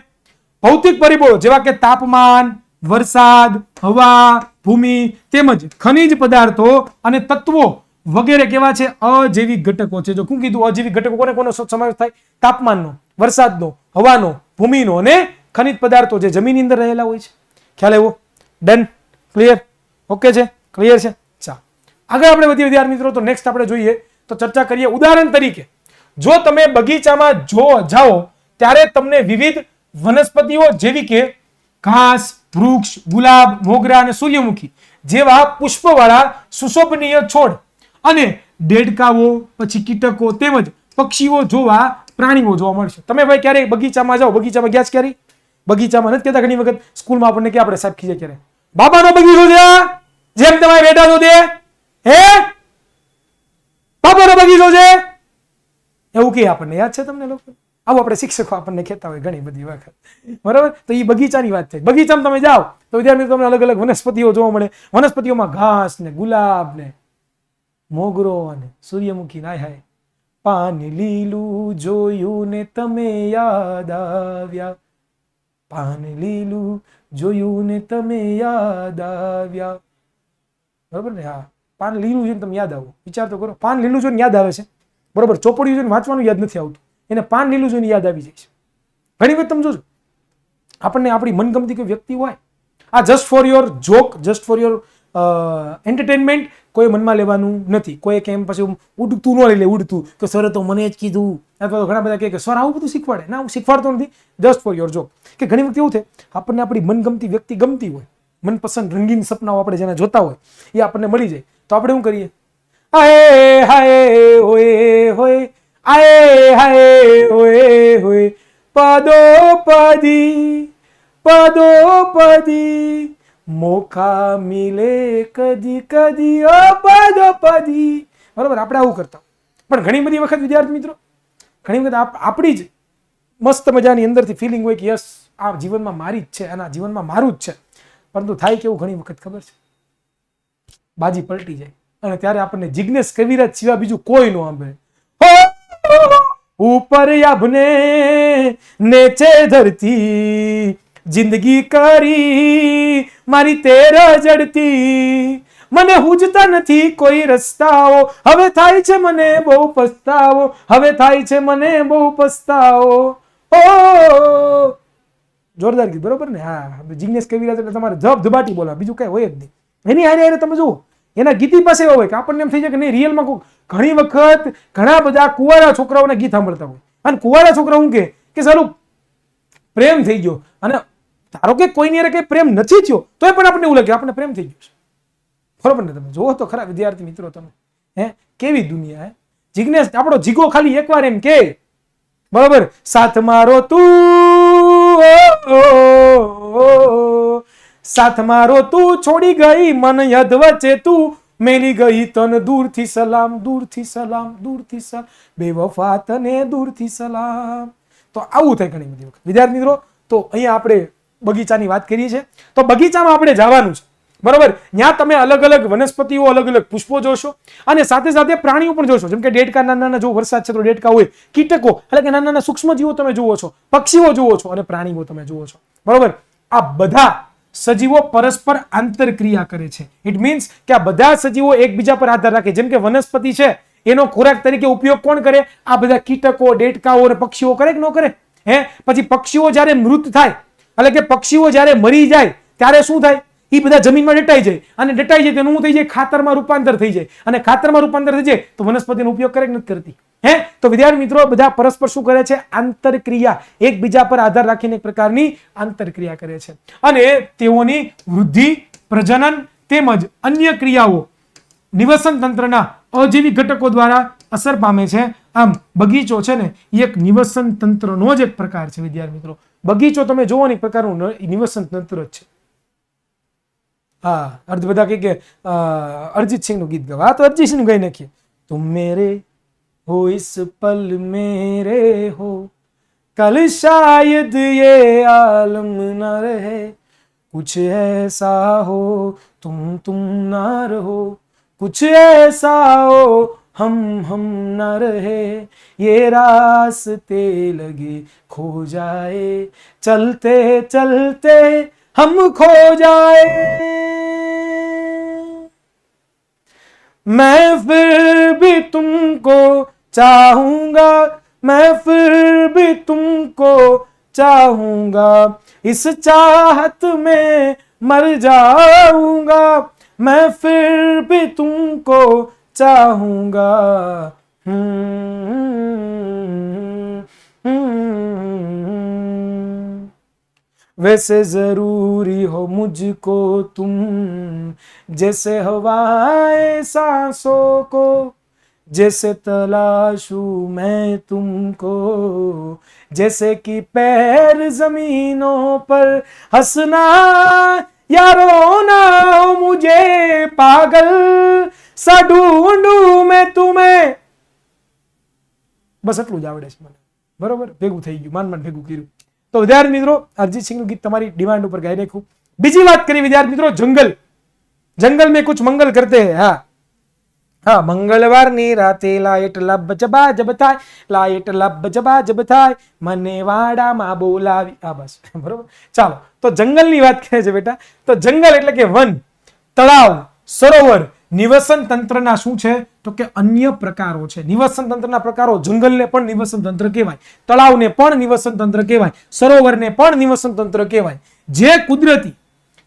ભૌતિક પરિબળો જેવા કે તાપમાન, વરસાદ, હવા, ભૂમિ તેમજ ખનિજ પદાર્થો અને તત્વો વગેરે કેવા છે? અજૈવિક ઘટકો છે. જો શું કીધું? અજૈવિક ઘટકો કોને કોનો સમાવેશ થાય? તાપમાનનો, વરસાદનો, હવાનો, ભૂમિનો અને ખનિજ પદાર્થો જે જમીનની અંદર રહેલા હોય છે. ખ્યાલ આવ્યો? ડન? ક્લિયર? ઓકે છે? ક્લિયર છે? ચાલો આગળ આપણે વધીએ વિદ્યાર્થી મિત્રો. તો નેક્સ્ટ આપણે જોઈએ તો ચર્ચા કરીએ. ઉદાહરણ તરીકે જો તમે બગીચામાં જાઓ ત્યારે તમને વિવિધ વનસ્પતિઓ જેવી કે ઘાસ, વૃક્ષ, ગુલાબ, મોગરા અને સૂર્યમુખી જેવા પુષ્પવાળા સુશોભનીય છોડ અને દેડકાઓ, પછી કીટકો તેમજ પક્ષીઓ જોવા, પ્રાણીઓ જોવા મળશે. તમે ભાઈ ક્યારે બગીચામાં જાઓ? બગીચામાં ગયા ક્યારે? બગીચામાં નથી કહેતા ઘણી વખત સ્કૂલમાં આપણને કે આપણે સાહેબ ખીજે ક્યારે બાબાનો બગીચો છે, જેમ તમે બેઠા છો તે હે બાબાનો બગીચો છે એવું કે આપણને યાદ છે તમને લોકો? આવું આપણે શિક્ષકો આપણને કહેતા હોય ઘણી બધી વખત, બરાબર? તો એ બગીચાની વાત છે. બગીચામાં તમે જાઓ તો વિદ્યાર્થી તમને અલગ અલગ વનસ્પતિઓ જોવા મળે. વનસ્પતિઓમાં ઘાસ ને, ગુલાબ ને, મોગરો અને સૂર્યમુખી. હાય હાય, પાન લીલું જોયું ને તમે યાદ આવ્યા, પાન લીલું જોયું ને તમે યાદ આવ્યા, બરોબર ને? હા, પાન લીલું જોઈને તમે યાદ આવો. વિચાર તો કરો, પાન લીલું જોઈને યાદ આવે છે, બરોબર? ચોપડીઓ જોઈને વાંચવાનું યાદ નથી આવતું, એને પાન લીલું જોઈને યાદ આવી જાય છે. ઘણી વખત તમે જોજો આપણને આપણી મનગમતી કોઈ વ્યક્તિ હોય, આ just for your joke, just for your entertainment, કોઈ મનમાં લેવાનું નથી. કોઈ કેમ પછી ઉડતું ન લઈ લે, ઉડતું કે સર તો મને જ કીધું, અથવા તો ઘણા બધા કહે કે સર આવું બધું શીખવાડે. ના, હું શીખવાડતો નથી, જસ્ટ ફોર યોર જોક. કે ઘણી વખત એવું થાય આપણને આપણી મનગમતી વ્યક્તિ ગમતી હોય, મનપસંદ રંગીન સપનાઓ આપણે જેને જોતા હોય એ આપણને મળી જાય, તો આપણે શું કરીએ? આય હાય હોય હોય, આય હાય હોય હોય, પદોપદી મોકા મિલે કદી કદી, ઓ પદોપદી. બરોબર, આપણે આવું કરતા. પણ ઘણી બધી વખત વિદ્યાર્થી મિત્રો, ઘણી વખત આપણી જ મસ્ત મજાની અંદરથી ફિલિંગ હોય કે યસ આ જીવનમાં મારી જ છે, અને આ જીવનમાં મારું જ છે. પરંતુ થાય કેવું ઘણી વખત ખબર છે? બાજી પલટી જાય અને ત્યારે આપણને જિજ્ઞેશ કવિરાજ સિવાય બીજું કોઈ નો સાંભળે. ઉપર યાભને નેચે ધરતી, જિંદગી કરી મારી તેરા જડતી, મને હુજતા નથી કોઈ રસ્તાઓ, હવે થાય છે મને બહુ પસ્તાવો, હવે થાય છે મને બહુ પસ્તાવો. ઓ જોરદાર ગીત, બરોબર ને? હા, જિગ્નેશ કવિરાજ એટલે તમારે ધબાટી બોલા, બીજું કઈ હોય જ નહીં. એની હારે તમે જુઓ એના ગીતી પાસે એવા હોય કે આપણને એમ થઈ જાય કે નહીં, રિયલમાં ઘણી વખત ઘણા બધા કુંવારા છોકરાઓને ગીત સાંભળતા હોય, અને કુંવારા છોકરા શું કે સારું પ્રેમ થઈ ગયો, અને ધારો કે કોઈની હારે કઈ પ્રેમ નથી થયો તોય પણ આપણને એવું લાગે આપણે પ્રેમ થઈ ગયો છે, બરોબર ને? તમે જુઓ તો ખરા વિદ્યાર્થી મિત્રો, તમે કેવી દુનિયા હે. જિગ્નેશ આપણો જીગો ખાલી એકવાર એમ કે, બરોબર, સાથ મારો તું, સાથ મારો તું, છોડી ગઈ મન યદ વચ્ચે તું, મેલી ગઈ તન દૂરથી સલામ, દૂરથી સલામ, દૂરથી સલામ, બેવફા તને દૂરથી સલામ. તો આવું થાય ઘણી બધી વખત વિદ્યાર્થી મિત્રો. તો અહીંયા આપણે બગીચાની વાત કરીએ છીએ, તો બગીચામાં આપણે જવાનું છે, બરોબર? ત્યાં તમે અલગ અલગ વનસ્પતિઓ, અલગ અલગ પુષ્પો જોશો, અને સાથે સાથે પ્રાણીઓ પણ જોશો, જેમ કે ડેડકા, નાના નાના, જો વરસાદ છે તો ડેડકા હોય, કીટકો એટલે કે નાના નાના સૂક્ષ્મ જીવો તમે જુઓ છો, પક્ષીઓ જુઓ છો, અને પ્રાણીઓ તમે જુઓ છો, બરોબર? આ બધા સજીવો પરસ્પર આંતરક્રિયા કરે છે. ઇટ મીન્સ કે આ બધા સજીવો એકબીજા પર આધાર રાખે. જેમ કે વનસ્પતિ છે એનો ખોરાક તરીકે ઉપયોગ કોણ કરે? આ બધા કીટકો, ડેડકાઓ અને પક્ષીઓ કરે કે ન કરે? પછી પક્ષીઓ જ્યારે મૃત થાય, એટલે કે પક્ષીઓ જ્યારે મરી જાય ત્યારે શું થાય? એ બધા જમીનમાં દટાઈ જાય, અને દટાઈ જાય તેનું શું થઈ જાય? ખાતરમાં રૂપાંતર થઈ જાય, અને ખાતરમાં રૂપાંતર થઈ જાય તો વનસ્પતિનો ઉપયોગ કરે કે નથી કરતી? તો વિદ્યાર્થી મિત્રો, બધા પરસ્પર શું કરે છે? આંતરક્રિયા, એકબીજા પર આધાર રાખીને એક પ્રકારની આંતરક્રિયા કરે છે, અને તેઓની વૃદ્ધિ, પ્રજનન તેમજ અન્ય ક્રિયાઓ નિવસન તંત્રના અજીવી ઘટકો દ્વારા અસર પામે છે. આમ બગીચો છે ને એ એક નિવસન તંત્રનો જ એક પ્રકાર છે વિદ્યાર્થી મિત્રો. બગીચો તમે જોવો ને એક પ્રકારનું નિવસન તંત્ર જ છે. હા, અર્ધ બધા કે અરિજીત સિંહ નું ગીત ગાવા, તો અરિજીત સિંહ નું ગાઈ નાખીએ. તુમ મેરે हो इस पल मेरे हो, कल शायद ये आलम न रहे, कुछ ऐसा हो तुम ना रहो, कुछ ऐसा हो हम न रहे, ये रास्ते लगे खो जाए, चलते चलते हम खो जाए, मैं फिर भी तुमको चाहूंगा, मैं फिर भी तुमको चाहूंगा, इस चाहत में मर जाऊंगा, मैं फिर भी तुमको चाहूंगा. वैसे जरूरी हो मुझको तुम, जैसे हवाएं सांसों को, जैसे तलाशूं मैं तुमको, जैसे कि पैर जमीनों पर हंसना या रोना हो मुझे पागल सा ढूंढूं मैं तुम्हें. બસ એટલું જ આવડે છે મને, બરોબર? ભેગું થઈ ગયું, માંડ ભેગું કર્યું. તો વિદ્યાર્થી મિત્રો, અરિજીત સિંહ નું ગીત તમારી ડિમાન્ડ ઉપર ગાઈ નાખ્યું. બીજી વાત કરી વિદ્યાર્થી મિત્રો, જંગલ. जंगल में कुछ मंगल करते हैं. हाँ हाँ, मंगलवार ની રાતે લાઈટ લબ જબા જબ થાય, લાઈટ લબ જબા જબ થાય, મને વાડામાં બોલાવી. આ બસ, બરોબર. ચાલો, તો જંગલની વાત કરે છે બેટા. તો જંગલ એટલે કે વન, તળાવ, સરોવર, નિવસન તંત્રના શું છે? તો કે અન્ય પ્રકારો છે. નિવસન તંત્રના પ્રકારો, જંગલને પણ નિવસન તંત્ર કહેવાય, તળાવને પણ નિવસન તંત્ર કહેવાય, સરોવરને પણ નિવસન તંત્ર કહેવાય. જે કુદરતી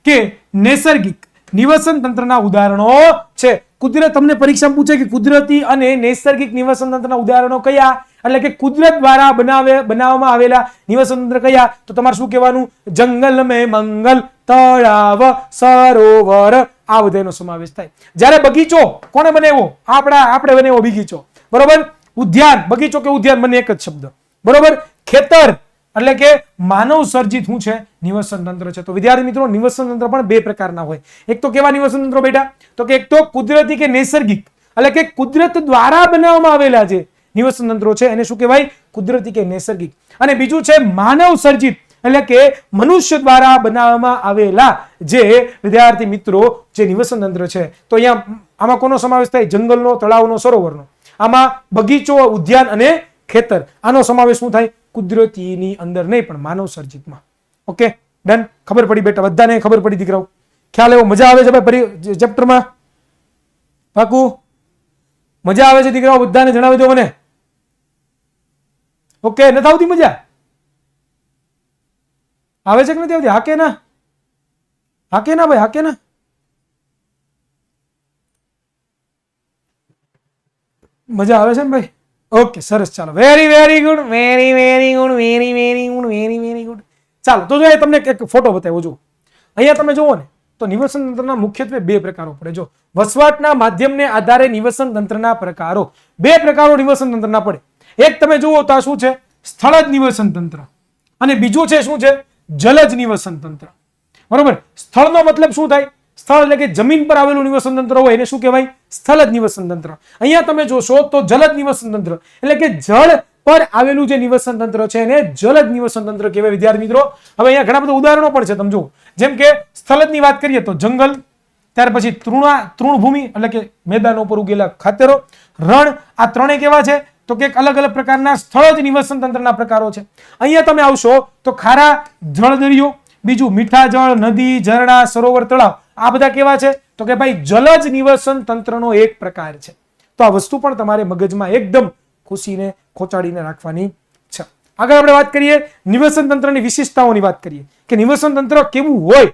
કે નૈસર્ગિક નિવસન તંત્રના ઉદાહરણો છે. કુદરત તમને પરીક્ષામાં પૂછે કે કુદરતી અને નૈસર્ગિક નિવસન તંત્રના ઉદાહરણો કયા, એટલે કે કુદરત દ્વારા બનાવવામાં આવેલા નિવસન તંત્ર કયા? તો તમારે શું કહેવાનું? જંગલ મેં મંગલ, તળાવ, સરોવર, આ બધાનો સમાવેશ થાય. જ્યારે બગીચો કોને બનાવ્યો? આપણે બનાવ્યો બગીચો, બરોબર? ઉદ્યાન, બગીચો કે ઉદ્યાન બંને એક જ શબ્દ, બરોબર? ખેતર એટલે કે માનવ સર્જિત શું છે? નિવસન તંત્ર છે. તો વિદ્યાર્થી મિત્રો, નિવસન તંત્ર પણ બે પ્રકારના હોય. એક તો કેવા નિવસન તંત્રો બેટા? તો કે એક તો કુદરતી કે નૈસર્ગિક, એટલે કે કુદરત દ્વારા બનાવવામાં આવેલા જે નિવસન તંત્રો છે એને શું કહેવાય? કુદરતી કે નૈસર્ગિક. અને બીજું છે માનવ સર્જિત, એટલે કે મનુષ્ય દ્વારા બનાવવામાં આવેલા જે વિદ્યાર્થી મિત્રો જે નિવસન તંત્ર છે. તો અહીંયા આમાં કોનો સમાવેશ થાય? જંગલનો, તળાવનો, સરોવરનો. આમાં બગીચો, ઉદ્યાન અને ખેતર, આનો સમાવેશ શું થાય? કુદરતીની અંદર નહીં પણ માનવ સર્જિતમાં. Okay, done. ખબર પડી બેટા? બધાને ખબર પડી દીકરાઓ? ખ્યાલ આવ્યો? મજા આવે છે ભાઈ ચેપ્ટરમાં? પાકું મજા આવે છે દીકરાઓ? બધાને જણાવી દો મને. ઓકે, નથી આવતી મજા? આવે છે કે નથી આવતી? હાકે ના ભાઈ, હાકે ના. મજા આવે છે ને ભાઈ? ઓકે, સરસ. ચાલો, વેરી ગુડ, વેરી ગુડ. ચાલો, તો જો તમને એક ફોટો બતાવ્યો. જો અહીંયા તમે જુઓ ને તો નિવસન તંત્રના મુખ્યત્વે બે પ્રકારો પડે. જો વસવાટના માધ્યમને આધારે નિવસન તંત્રના પ્રકારો, બે પ્રકારો નિવસન તંત્રના પડે. એક તમે જુઓ તો આ શું છે? સ્થળજ નિવસન તંત્ર. અને બીજું છે શું છે? જલજ નિવસન તંત્ર. બરોબર. સ્થળનો મતલબ શું થાય? સ્થળ એટલે કે જમીન પર આવેલું નિવસન તંત્ર હોય એને શું કહેવાય? સ્થળજ નિવસન તંત્ર. અહીંયા તમે જોશો તો જલજ નિવસન તંત્ર એટલે કે જળ પર આવેલું જે નિવસન તંત્ર છે એને જલજ નિવસન તંત્ર કહેવાય વિદ્યાર્થી મિત્રો. હવે અહીંયા ઘણા બધા ઉદાહરણો પણ છે, તમે જુઓ. જેમ કે સ્થળજની વાત કરીએ તો જંગલ, ત્યાર પછી તૃણભૂમિ એટલે કે મેદાનો ઉપર ઉગેલા ખાતરો, રણ, આ ત્રણેય કેવા છે? તો કે અલગ અલગ પ્રકારના સ્થળજ નિવસન તંત્રના પ્રકારો છે. અહીંયા તમે આવશો તો ખારા જળ દરિયો, બીજું મીઠા જળ, નદી, ઝરણા, સરોવર, તળાવ, આ બધા કેવા છે? તો કે ભાઈ જલજ નિવસન તંત્રનો એક પ્રકાર છે. તો આ વસ્તુ પણ તમારે મગજમાં એકદમ ખુશીને ખોચાડીને રાખવાની છે. આગળ આપણે વાત કરીએ નિવસન તંત્રની વિશેષતાઓની વાત કરીએ કે નિવસન તંત્ર કેવું હોય,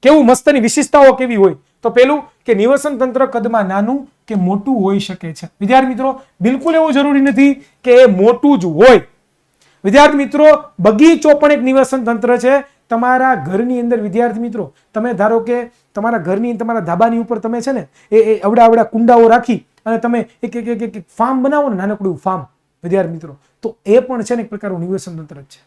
કેવું મસ્તની વિશેષતાઓ કેવી હોય. તો પેલું કે નિવસન તંત્ર કદમાં નાનું કે મોટું હોઈ શકે છે. વિદ્યાર્થી મિત્રો, બિલકુલ એવું જરૂરી નથી કે એ મોટું જ હોય. વિદ્યાર્થી મિત્રો, બગીચો પણ એક નિવસન તંત્ર છે. તમારા ઘરની અંદર વિદ્યાર્થી મિત્રો, તમે ધારો કે તમારા ઘરની, તમારા ધાબાની ઉપર તમે છે ને એ અવડા કુંડાઓ રાખી અને તમે એક ફાર્મ બનાવો ને, નાનકડું ફાર્મ વિદ્યાર્થી મિત્રો, તો એ પણ છે ને એક પ્રકારનું નિવસન તંત્ર જ છે.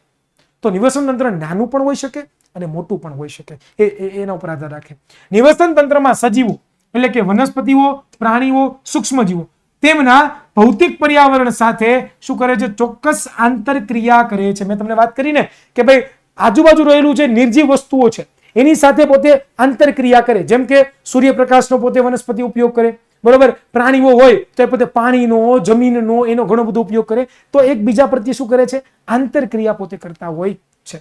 તો નિવસન તંત્ર નાનું પણ હોઈ શકે અને મોટું પણ હોઈ શકે, એના ઉપર આધાર રાખે. નિવસન તંત્રમાં સજીવો એટલે કે વનસ્પતિઓ, પ્રાણીઓ, સૂક્ષ્મજીવો તેમના ભૌતિક પર્યાવરણ સાથે શું કરે છે? ચોક્કસ આંતરક્રિયા કરે છે. મેં તમને વાત કરી ને કે ભાઈ આજુબાજુ રહેલું જે નિર્જીવ વસ્તુઓ છે એની સાથે પોતે આંતરક્રિયા કરે. જેમ કે સૂર્યપ્રકાશનો પોતે વનસ્પતિ ઉપયોગ કરે, બરોબર. પ્રાણીઓ હોય તો એ પોતે પાણીનો, જમીનનો, એનો ઘણો બધો ઉપયોગ કરે. તો એકબીજા પ્રત્યે શું કરે છે? આંતરક્રિયા પોતે કરતા હોય છે.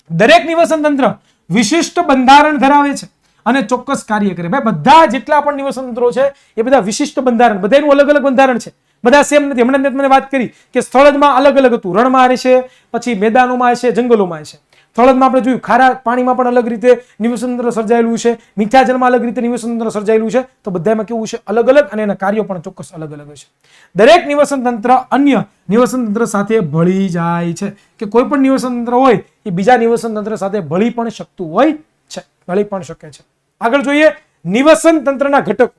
દરેક નિવસન તંત્ર વિશિષ્ટ બંધારણ ધરાવે છે અને ચોક્કસ કાર્ય કરે. ભાઈ બધા જેટલા પણ નિવસન તંત્રો છે એ બધા વિશિષ્ટ બંધારણ, બધાનું અલગ અલગ બંધારણ છે, બધા સેમ નથી. હમણાં મેં તમને વાત કરી કે સ્થળજમાં અલગ અલગ હતું, રણમાં હશે, પછી મેદાનોમાં હશે, જંગલોમાં હશે. સ્થળજમાં આપણે જોયું ખારા પાણીમાં પણ અલગ રીતે નિવસન તંત્ર સર્જાયેલું છે, મીઠા જળમાં અલગ રીતે નિવસન તંત્ર સર્જાયેલું છે. તો બધામાં કેવું છે? અલગ અલગ, અને એના કાર્યો પણ ચોક્કસ અલગ અલગ હશે. દરેક નિવસન તંત્ર અન્ય નિવસન તંત્ર સાથે ભળી જાય છે, કે કોઈ પણ નિવસન તંત્ર હોય એ બીજા નિવસન તંત્ર સાથે ભળી પણ શકતું હોય છે, ભળી પણ શકે છે. આગળ જોઈએ નિવસન તંત્રના ઘટકો.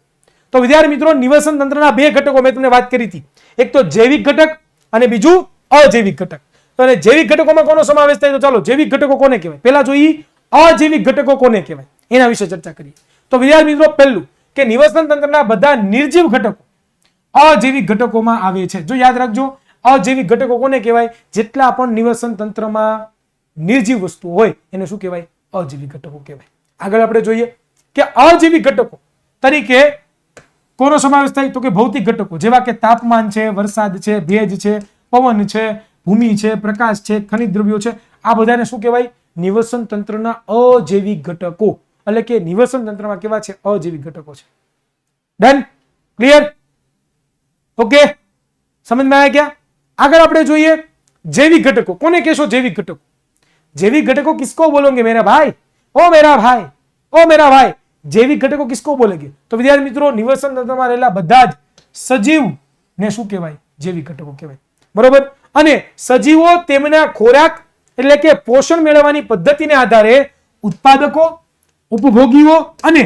તો વિદ્યાર્થી મિત્રો, નિવસન તંત્રના બે ઘટકો મેં તમને વાત કરી હતી. એક તો જૈવિક ઘટક અને બીજું અજૈવિક ઘટક. તો જૈવિક ઘટકોમાં કોનો સમાવેશ થાય? તો ચાલો જૈવિક ઘટકો કોને કહેવાય પહેલા જોઈએ, અજૈવિક ઘટકો કોને કહેવાય એના વિશે ચર્ચા કરીએ. તો વિદ્યાર્થી મિત્રો, પહેલું કે નિવસન તંત્રના બધા નિર્જીવ ઘટકો અજૈવિક ઘટકોમાં આવે છે. જો યાદ રાખજો, અજૈવિક ઘટકો કોને કહેવાય? જેટલા પણ નિવસન તંત્રમાં નિર્જીવ વસ્તુઓ હોય એને શું કહેવાય? અજૈવિક ઘટકો કહેવાય. આગળ આપણે જોઈએ કે અજૈવિક ઘટકો તરીકે કોનો સમાવેશ થાય? તો કે ભૌતિક ઘટકો જેવા કે તાપમાન છે, વરસાદ છે, ભેજ છે, પવન છે, ભૂમિ છે, પ્રકાશ છે, ખનિજ દ્રવ્યો છે. આ બધાને શું કહેવાય? નિવસન તંત્રના અજૈવિક ઘટકો. એટલે કે નિવસન તંત્રમાં કેવા છે? અજૈવિક ઘટકો છે. ડન? ક્લિયર? ઓકે, સમજમાં આવ્યા क्या? આગળ આપણે જોઈએ जैविक घटकों. कोने कहो जैविक घटकों? जैविक घटकों किसको बोलोगे मेरा भाई? ओ मेरा भाई, ओ मेरा भाई, जैविक घटकों किसको बोलेंगे? तो विद्यार्थी मित्रों, निवसन तंत्रमां रहेला बधा ज सजीव ने शुं कहेवाय? जैविक घटकों कहेवाय. बरोबर. અને સજીવો તેમના ખોરાક એટલે કે પોષણ મેળવવાની પદ્ધતિને આધારે ઉત્પાદકો, ઉપભોગીઓ અને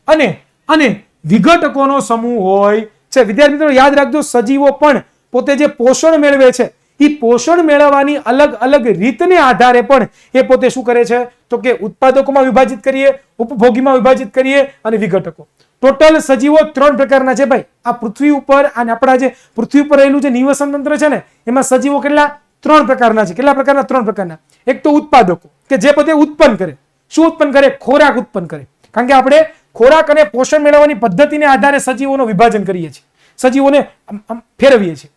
અને અને વિઘટકોનો સમૂહ હોય છે. વિદ્યાર્થી મિત્રો યાદ રાખજો, સજીવો પણ પોતે જે પોષણ મેળવે છે એ પોષણ મેળવવાની અલગ અલગ રીતને આધારે પણ એ પોતે શું કરે છે? તો કે ઉત્પાદકોમાં વિભાજિત કરીએ, ઉપભોગીમાં વિભાજિત કરીએ અને વિઘટકો. ટોટલ સજીવો 3 પ્રકારના છે ભાઈ. આ પૃથ્વી ઉપર અને આપણા જે પૃથ્વી ઉપર રહેલું જે નિવસન તંત્ર છે ને એમાં સજીવો કેટલા? 3 પ્રકારના છે. કેટલા પ્રકારના? 3 પ્રકારના. એક તો ઉત્પાદકો કે જે પોતે ઉત્પન્ન કરે. શું ઉત્પન્ન કરે? ખોરાક ઉત્પન્ન કરે. કારણ કે આપણે ખોરાક અને પોષણ મેળવવાની પદ્ધતિને આધારે સજીવોનું વિભાજન કરીએ છીએ, સજીવોને ફેરવીએ છીએ.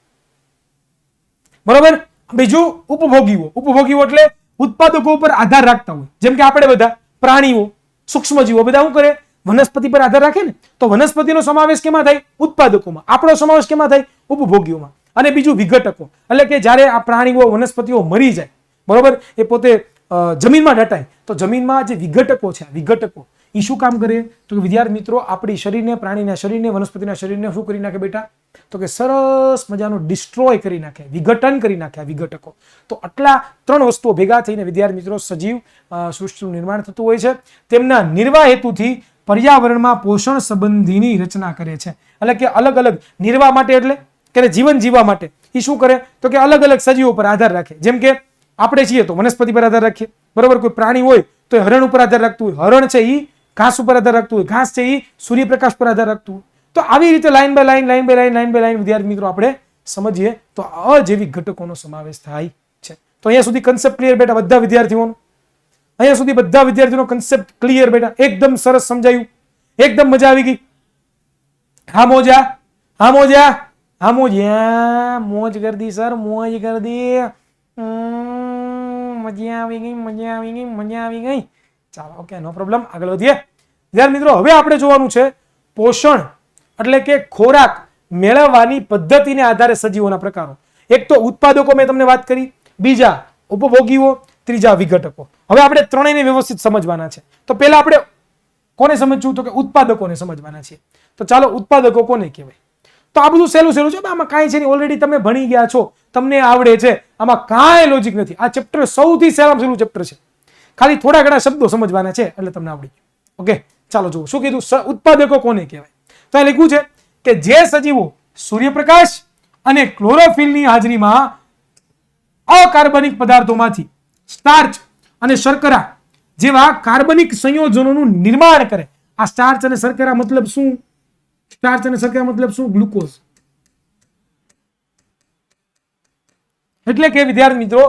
બરોબર. બીજું ઉપભોગીઓ. ઉપભોગીઓ એટલે ઉત્પાદકો ઉપર આધાર રાખતા હોય. જેમ કે આપણે બધા પ્રાણીઓ, સૂક્ષ્મજીવો બધા શું કરે? વનસ્પતિ પર આધાર રાખે ને. તો વનસ્પતિનો સમાવેશ કેમાં થાય? ઉત્પાદકોમાં. આપણો સમાવેશ કેમાં થાય? ઉપભોગીઓમાં. અને બીજું વિઘટકો એટલે કે જ્યારે આ પ્રાણીઓ, વનસ્પતિઓ મરી જાય, બરોબર, એ પોતે જમીનમાં દટાય તો જમીનમાં જે વિઘટકો છે, વિઘટકો એ શું કામ કરે? તો કે વિદ્યાર્થી મિત્રો આપણી શરીરને, પ્રાણીના શરીરને, વનસ્પતિના શરીરને શું કરી નાખે બેટા? તો કે સરસ મજાનું ડિસ્ટ્રોય કરી નાખે, વિઘટન કરી નાખે આ વિઘટકો. તો આટલા 3 વસ્તુઓ ભેગા થઈને વિદ્યાર્થી મિત્રો સજીવ સૃષ્ટિનું નિર્માણ થતું હોય છે. તેમના નિર્વાહ હેતુથી પર્યાવરણમાં પોષણ સંબંધીની રચના કરે છે. એટલે કે અલગ અલગ નિર્વાહ માટે, એટલે કે જીવન જીવવા માટે એ શું કરે? તો કે અલગ અલગ સજીવો પર આધાર રાખે. જેમ કે આપણે છીએ તો વનસ્પતિ પર આધાર રાખીએ, બરોબર. કોઈ પ્રાણી હોય તો એ હરણ ઉપર આધાર રાખતું હોય, હરણ છે એ ઘાસ ઉપર આધાર રાખતું હોય, ઘાસ છે એ સૂર્યપ્રકાશ પર આધાર રાખતું હોય. તો આવી રીતે line by line, line by line, line by line વિદ્યાર્થી મિત્રો આપણે સમજીએ તો અજૈવિક ઘટકોનો સમાવેશ થાય છે. તો અહીંયા સુધી કન્સેપ્ટ ક્લિયર બેટા બધા વિદ્યાર્થીઓનો? અહીંયા સુધી બધા વિદ્યાર્થીઓનો કન્સેપ્ટ ક્લિયર બેટા? એકદમ સરસ સમજાયું, એકદમ મજા આવી ગઈ. હા મોજા, હા મોજા, હા મોજા, મોજ કરી દી સર, મોજ કરી દી. મજા આવી ગઈ, મજા આવી ગઈ, મજા આવી ગઈ. ચાલો ઓકે, નો પ્રોબ્લેમ, આગળ વધીએ. વિદ્યાર્થી મિત્રો હવે આપણે જોવાનું છે પોષણ એટલે કે ખોરાક મેળવવાની પદ્ધતિને આધારે સજીવોના પ્રકારો. એક તો ઉત્પાદકો મેં તમને વાત કરી, બીજા ઉપભોગીઓ, ત્રીજા વિઘટકો. હવે આપણે ત્રણેયને વ્યવસ્થિત સમજવાના છે. તો પહેલા આપણે કોને સમજવું? તો કે ઉત્પાદકોને સમજવાના છે. તો ચાલો ઉત્પાદકો કોને કહેવાય? તો આ બધું સહેલું સહેલું છે, આમાં કાંઈ છે નહીં, ઓલરેડી તમે ભણી ગયા છો, તમને આવડે છે, આમાં કાંઈ લોજિક નથી. આ ચેપ્ટર સૌથી સહેલું ચેપ્ટર છે, ખાલી થોડા ઘણા શબ્દો સમજવાના છે એટલે તમને આવડી ગયું. ઓકે ચાલો જુઓ શું કીધું, ઉત્પાદકો કોને કહેવાય? તો અહીં લખ્યું છે કે જે સજીવો સૂર્યપ્રકાશ અને ક્લોરોફિલની હાજરીમાં અકાર્બનિક પદાર્થોમાંથી સ્ટાર્ચ અને શર્કરા જેવા કાર્બનિક સંયોજનોનું નિર્માણ કરે. આ સ્ટાર્ચ અને શર્કરા મતલબ શું? સ્ટાર્ચ અને શર્કરા મતલબ શું? ગ્લુકોઝ. એટલે કે વિદ્યાર્થી મિત્રો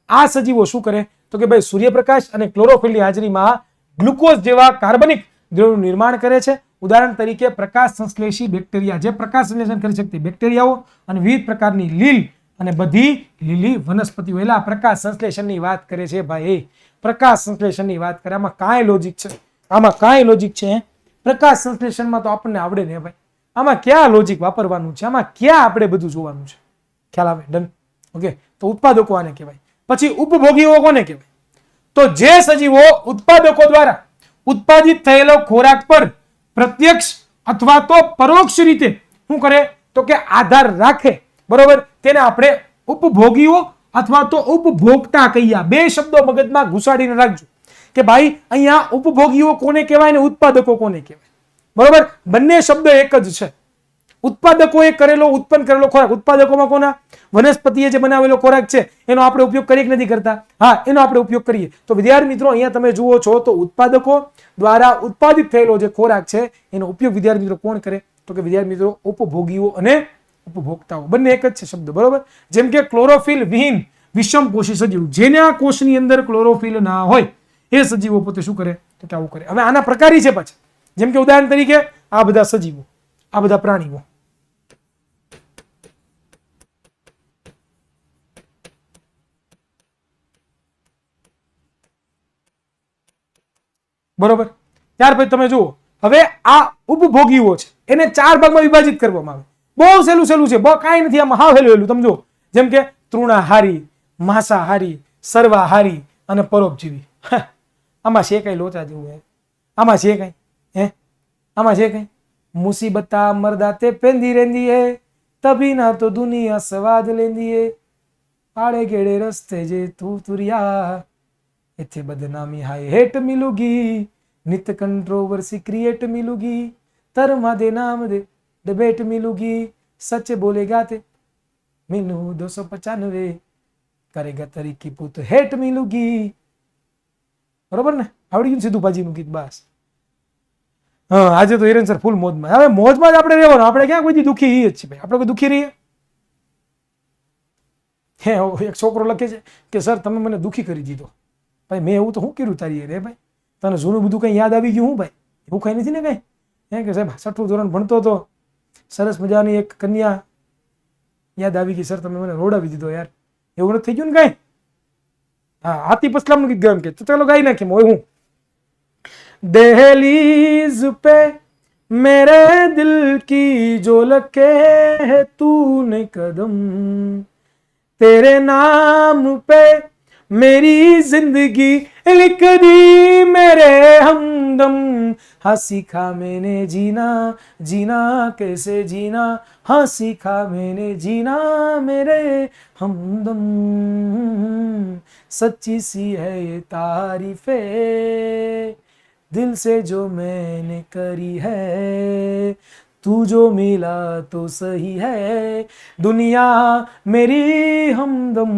આ સજીવો શું કરે? તો કે ભાઈ સૂર્યપ્રકાશ અને ક્લોરોફિલની હાજરીમાં ગ્લુકોઝ જેવા કાર્બનિક દ્રવ્યોનું નિર્માણ કરે છે. ઉદાહરણ તરીકે પ્રકાશ સંશ્લેષી બેક્ટેરિયા, જે પ્રકાશ સંશ્લેષણ કરી શકતી બેક્ટેરિયાઓ, અને વિવિધ પ્રકારની લીલ અને બધી લીલી વનસ્પતિઓ. એટલે પ્રકાશ સંશ્લેષણની વાત કરે છે ભાઈ, પ્રકાશ સંશ્લેષણની વાત કરે. આમાં કાંઈ લોજિક છે? આમાં કાંઈ લોજિક છે? પ્રકાશ સંશ્લેષણમાં તો આપણને આવડે ને ભાઈ, આમાં ક્યાં લોજિક વાપરવાનું છે? આમાં ક્યાં આપણે બધું જોવાનું છે? ખ્યાલ આવે? ડન. ઓકે, તો ઉત્પાદકો આને કહેવાય. પછી ઉપભોગીઓ કોને કહેવાય? તો જે સજીવો ઉત્પાદકો દ્વારા ઉત્પાદિત થયેલો ખોરાક પર પ્રત્યક્ષ અથવા તો પરોક્ષ રીતે શું કરે? તો કે આધાર રાખે, બરોબર, તેને આપણે ઉપભોગીઓ અથવા તો ઉપભોક્તા કહીએ. બે શબ્દો મગજમાં ઘુસાડીને રાખજો કે ભાઈ અહીંયા ઉપભોગીઓ કોને કહેવાય ને ઉત્પાદકો કોને કહેવાય, બરોબર. બંને શબ્દ એક જ છે. ઉત્પાદકોએ કરેલો, ઉત્પન્ન કરેલો ખોરાક. ઉત્પાદકોમાં કોના? વનસ્પતિએ જે બનાવેલો ખોરાક છે એનો આપણે ઉપયોગ કરીએ કે નથી કરતા? હા, એનો આપણે ઉપયોગ કરીએ. તો વિદ્યાર્થી મિત્રો અહીંયા તમે જુઓ છો તો ઉત્પાદકો દ્વારા ઉત્પાદિત થયેલો જે ખોરાક છે એનો ઉપયોગ વિદ્યાર્થી મિત્રો કોણ કરે? તો કે વિદ્યાર્થી મિત્રો ઉપભોગીઓ અને ઉપભોક્તાઓ બંને એક જ છે શબ્દ, બરોબર. જેમ કે ક્લોરોફિલ વિહીન વિષમ કોષી સજીવ, જેના કોષની અંદર ક્લોરોફિલ ના હોય એ સજીવો પોતે શું કરે? તો કે આવું કરે. હવે આના પ્રકારી છે પાછા. જેમ કે ઉદાહરણ તરીકે આ બધા સજીવો, આ બધા પ્રાણીઓ, બરોબર. ત્યાર પછી તમે જુઓ, હવે આ ઉપભોગીઓ છે એને 4 ભાગમાં વિભાજિત કરવામાં આવે. બહુ સહેલું સહેલું છે, કાંઈ નથી આમાં, હાવ હેલું. તમે જુઓ, જેમ કે તૃણાહારી, માંસાહારી, સર્વાહારી અને પરોપજીવી. આમાં છે કઈ લોચા જેવું? આમાં છે કઈ? આમાં છે કઈ? મુસીબતા મરદાતે પેંદી રહેંદી હે, તભી ના તો દુનિયા સ્વાદ લેંદી હે, આડે ગેડે રસ્તે જે તું તુરિયા, इथे बदनामी हाय हेट मिलूगी, नित कंट्रोवर्सी क्रिएट मिलूगी, धर्मा दे नाम दे डिबेट मिलूगी, सच बोलेगा ते मीनू 295 करेगा तरीकी पुत हेट मिलूगी. बरोबर ने? આવડી ગયું સીધું ભાજીનું ગીત. બસ હા, આજે તો હિરેન સર ફૂલ મોજમાં. હવે મોજમાં જ આપણે રહેવાનું. આપણે ક્યાં કોઈ દુખી જ છીએ ભાઈ? આપણે કોઈ દુખી રહીએ? હે, એક છોકરો લખે છે કે સર તમે મને દુખી કરી દીધો. ભાઈ મેં એવું તો શું કર્યું તારી રે ભાઈ? તને જૂનું બધું કઈ યાદ આવી ગયું? હું ભાઈ એવું કઈ નથી ને કઈ? હે કે સાહેબ 6ઠું ધોરણ ભણતો હતો, સરસ મજાની એક કન્યા યાદ આવી ગઈ, સર તમે મને રોડાવી દીધો યાર. એવું નથી થઈ ગયું ને કઈ? હા, આતિફ અસલમનું ગીત ગામ કે તો ચાલો ગાઈ નાખીએ. હોય હું દહલીઝ पे मेरे दिल की जो लगे है तूने कदम, तेरे नाम पे मेरी जिंदगी लिख दी मेरे हमदम, हाँ सीखा मैंने जीना, जीना कैसे जीना, हाँ सीखा मैंने जीना मेरे हमदम, सच्ची सी है ये तारीफे दिल से जो मैंने करी है, तू जो मिला तो सही है दुनिया मेरी हमदम,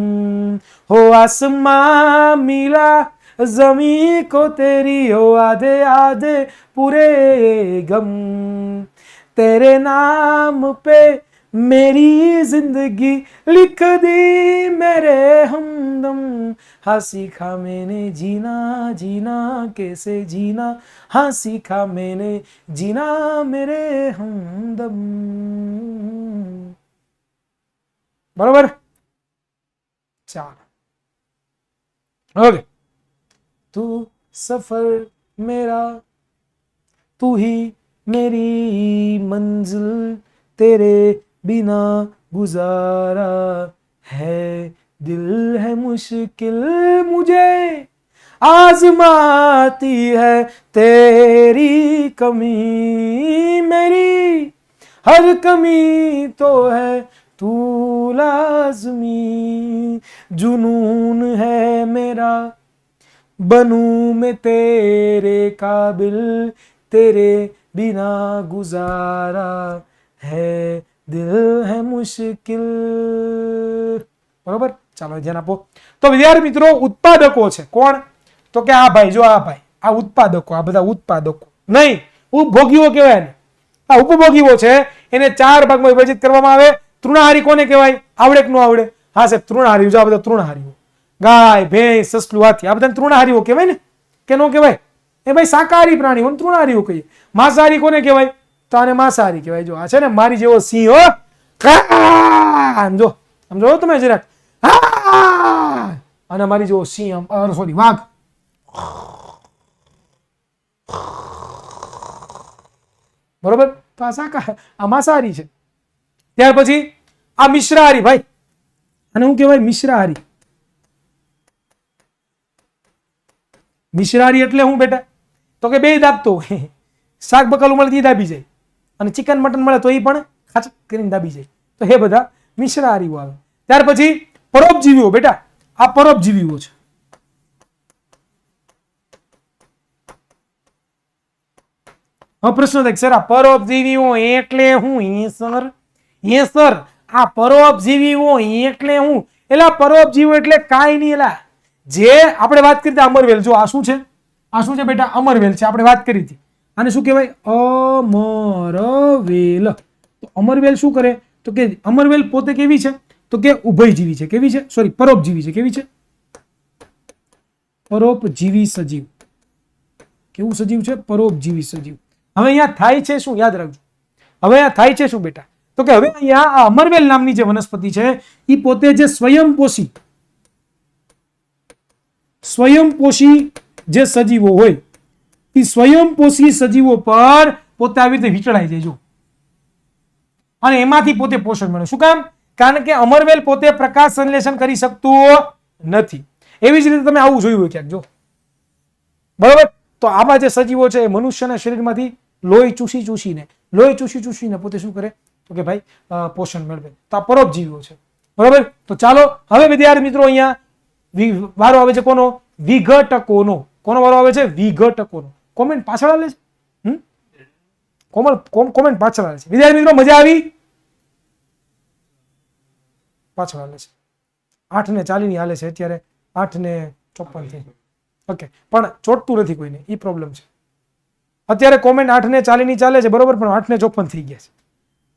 हो आसमां मिला जमी को तेरी, हो आधे आधे पूरे गम, तेरे नाम पे मेरी जिंदगी लिख दी मेरे हमदम, हाँ सीखा मैंने जीना, जीना कैसे जीना, हाँ सीखा मैंने जीना मेरे हमदम. बरोबर. ચાલો ओके. तू सफर मेरा, तू ही मेरी मंजिल, तेरे बिना गुजारा है दिल है मुश्किल मुझे, आजमाती है तेरी कमी मेरी, हर कमी तो है तू लाज़मी, जुनून है मेरा बनूं मैं तेरे काबिल, तेरे बिना गुजारा है दिल है मुश्किल. बरोबर. ચાલો ધ્યાન આપો. તો વિદ્યાર્થી મિત્રો ઉત્પાદકો છે કોણ? તો કે આ ભાઈ, જો આ ભાઈ, આ ઉત્પાદકો, આ બધા ઉત્પાદકો નહીં, ઉપભોગીઓ કહેવાય ને. આ ઉપભોગીઓ છે એને ચાર ભાગમાં વિભાજિત કરવામાં આવે. તૃણાહારી કોને કહેવાય? આવડે કે ન આવડે? હા સાહેબ, તૃણાહારી. જો આ બધા તૃણાહારીઓ, ગાય ભેંસ સસલું હાથી, આ બધા તૃણાહારીઓ કહેવાય ને, કે ન કહેવાય? એ ભાઈ શાકાહારી પ્રાણીઓ તૃણાહારીઓ કહીએ. માંસાહારી કોને કહેવાય? તો આને માંસાહારી કહેવાય. જો આ છે ને મારી જેવો સિંહ, હો સમજો, સમજો તમે જરાક, અને મારી જેવો સિંહ, સોરી વાઘ, બરોબર. તો આ શાકાહારી, આ માંસાહારી છે. ત્યાર પછી આ મિશ્રાહારી ભાઈ, અને શું કહેવાય? મિશ્રાહારી. મિશ્રાહારી એટલે શું બેટા? તો કે બે દાબતો હોય, શાક બકાલું મળે તો દાબી જાય, અને ચિકન મટન મળે તો એ પણ ખાચક કરીને દાબી જાય. તો એ બધા મિશ્રાહારીઓ આવે. ત્યાર પછી પરોપજીવીઓ બેટા, આ પરોપજીવીઓ છે. હવે પ્રશ્ન થાય સર આ પરોપજીવીઓ એટલે શું? સર આ પરોપજીવીઓ એટલે શું? એલા પરોપજીવો એટલે કાંઈ નહીં. એલા જે આપણે વાત કરી હતી અમરવેલ, જો આ શું છે? આ શું છે બેટા? અમરવેલ છે. આપણે વાત કરી હતી. આને શું કહેવાય? અમરવેલ. તો અમરવેલ શું કરે? તો કે અમરવેલ પોતે કેવી છે? તો કે ઉભયજીવી છે. કેવી છે? સોરી, પરોપજીવી છે. કેવી છે? પરોપજીવી સજીવ. કેવું સજીવ છે? પરોપજીવી સજીવ. હવે અહીંયા થાય છે શું? યાદ રાખજો. હવે અહીંયા થાય છે શું બેટા? તો કે હવે અહીંયા આ અમરવેલ નામની જે વનસ્પતિ છે એ પોતે જે સ્વયંપોષી જે સજીવો હોય એ સ્વયંપોષી સજીવો પર પોતે આવી રીતે વીંટળાઈ જાય. જો અને એમાંથી પોતે પોષણ મળે. શું કામ? કારણ કે અમરવેલ પોતે પ્રકાશ સંશ્લેષણ કરી શકતું નથી. એવી જ રીતે તમે આવું જોયું હોય ક્યાંક, જો બરોબર. તો આવા જે સજીવો છે એ મનુષ્યના શરીરમાંથી લોહી ચૂસીને પોતે શું કરે? તો કે ભાઈ પોષણ મેળવે. તો આ પરોપજીવીઓ છે. બરોબર. તો ચાલો હવે વિદ્યાર્થી મિત્રો અહીંયા વારો આવે છે કોનો? વિઘટકોનો. કોનો વારો આવે છે? વિઘટકોનો. કોમેન્ટ પાછળ આવે છે. કોમેન્ટ પાછળ આવે છે. વિદ્યાર્થી મિત્રો મજા આવી? પાછળ હાલે છે. 8:40 ની હાલે છે અત્યારે, 8:54 થઈ. ઓકે, પણ ચોટતું નથી કોઈને, એ પ્રોબ્લેમ છે. અત્યારે કોમેન્ટ 8:40 ની ચાલે છે, બરોબર, પણ 8:54 થઈ ગયા છે.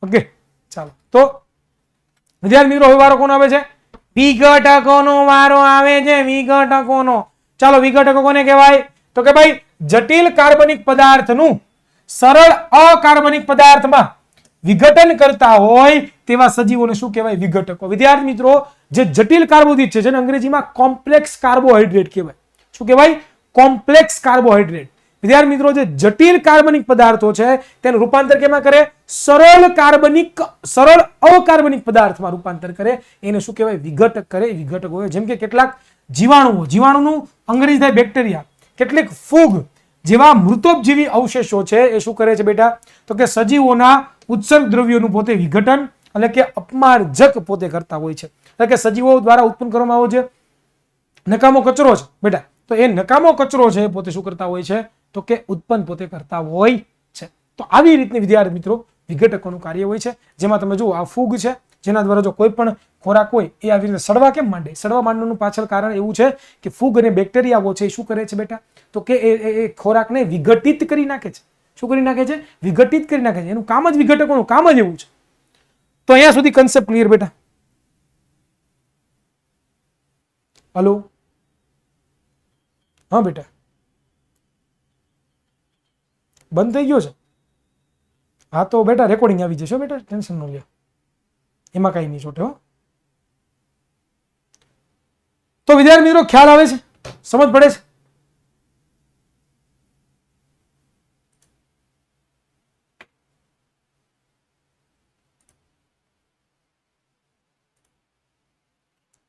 ઓકે, ચાલો. તો વિદ્યાર્થી મિત્રો હવે વારો કોનો આવે છે? વિઘટકોનો વારો આવે છે. વિઘટકોનો. ચાલો, વિઘટકો કોને કહેવાય? તો કે ભાઈ જટિલ કાર્બનિક પદાર્થનું સરળ અકાર્બનિક પદાર્થમાં વિઘટન કરતા હોય તેવા સજીવોને શું કહેવાય? વિઘટકો. વિદ્યાર્થી મિત્રો જે જટિલ કાર્બોદિત છે જેને અંગ્રેજીમાં કોમ્પ્લેક્સ કાર્બોહાઈડ્રેટ કહેવાય. શું કહેવાય? Complex carbohydrate. વિદ્યાર્થી મિત્રો જે જટિલ કાર્બનિક પદાર્થો છે તેનું રૂપાંતર કેમાં કરે? સરળ અકાર્બનિક પદાર્થમાં રૂપાંતર કરે. એને શું કહેવાય? વિઘટક કરે. વિઘટક હોય. જેમ કે કેટલાક જીવાણુઓ, જીવાણુનું અંગ્રેજી થાય બેક્ટેરિયા, કેટલીક ફૂગ જેવા મૃતોપજીવી અવશેષો છે એ શું કરે છે બેટા? તો કે સજીવોના ઉત્સર્ગ દ્રવ્યોનું પોતે વિઘટન એટલે કે અપમાર્જક પોતે કરતા હોય છે. એટલે કે સજીવો દ્વારા ઉત્પન્ન કરવામાં આવે છે નકામો કચરો છે બેટા, તો એ નકામો કચરો છે પોતે શું કરતા હોય છે? તો કે ઉત્પન્ન પોતે કરતા હોય છે. તો આવી રીતની વિદ્યાર્થી મિત્રો વિઘટકોનું કાર્ય હોય છે, જેમાં તમે જુઓ આ ફૂગ છે, જેના દ્વારા જો કોઈ પણ ખોરાક હોય એ આવી રીતે સડવા કેમ માંડે? સડવા માંડવાનું પાછળ કારણ એવું છે કે ફૂગ અને બેક્ટેરિયાઓ છે એ શું કરે છે બેટા? તો કે એ ખોરાકને વિઘટિત કરી નાખે છે. શું કરી નાખે છે? વિઘટિત કરી નાખે છે. એનું કામ જ વિઘટકોનું કામ જ એવું છે. તો અહીંયા સુધી કન્સેપ્ટ ક્લિયર બેટા? હલો, હા બેટા, બંધ થઈ ગયો છે? હા તો બેટા રેકોર્ડિંગ આવી જશે બેટા, ટેન્શન ન લે, એમાં કઈ નહીં છોટે હો. તો વિદ્યાર્થી મિત્રો ખ્યાલ આવે છે? સમજ પડે છે?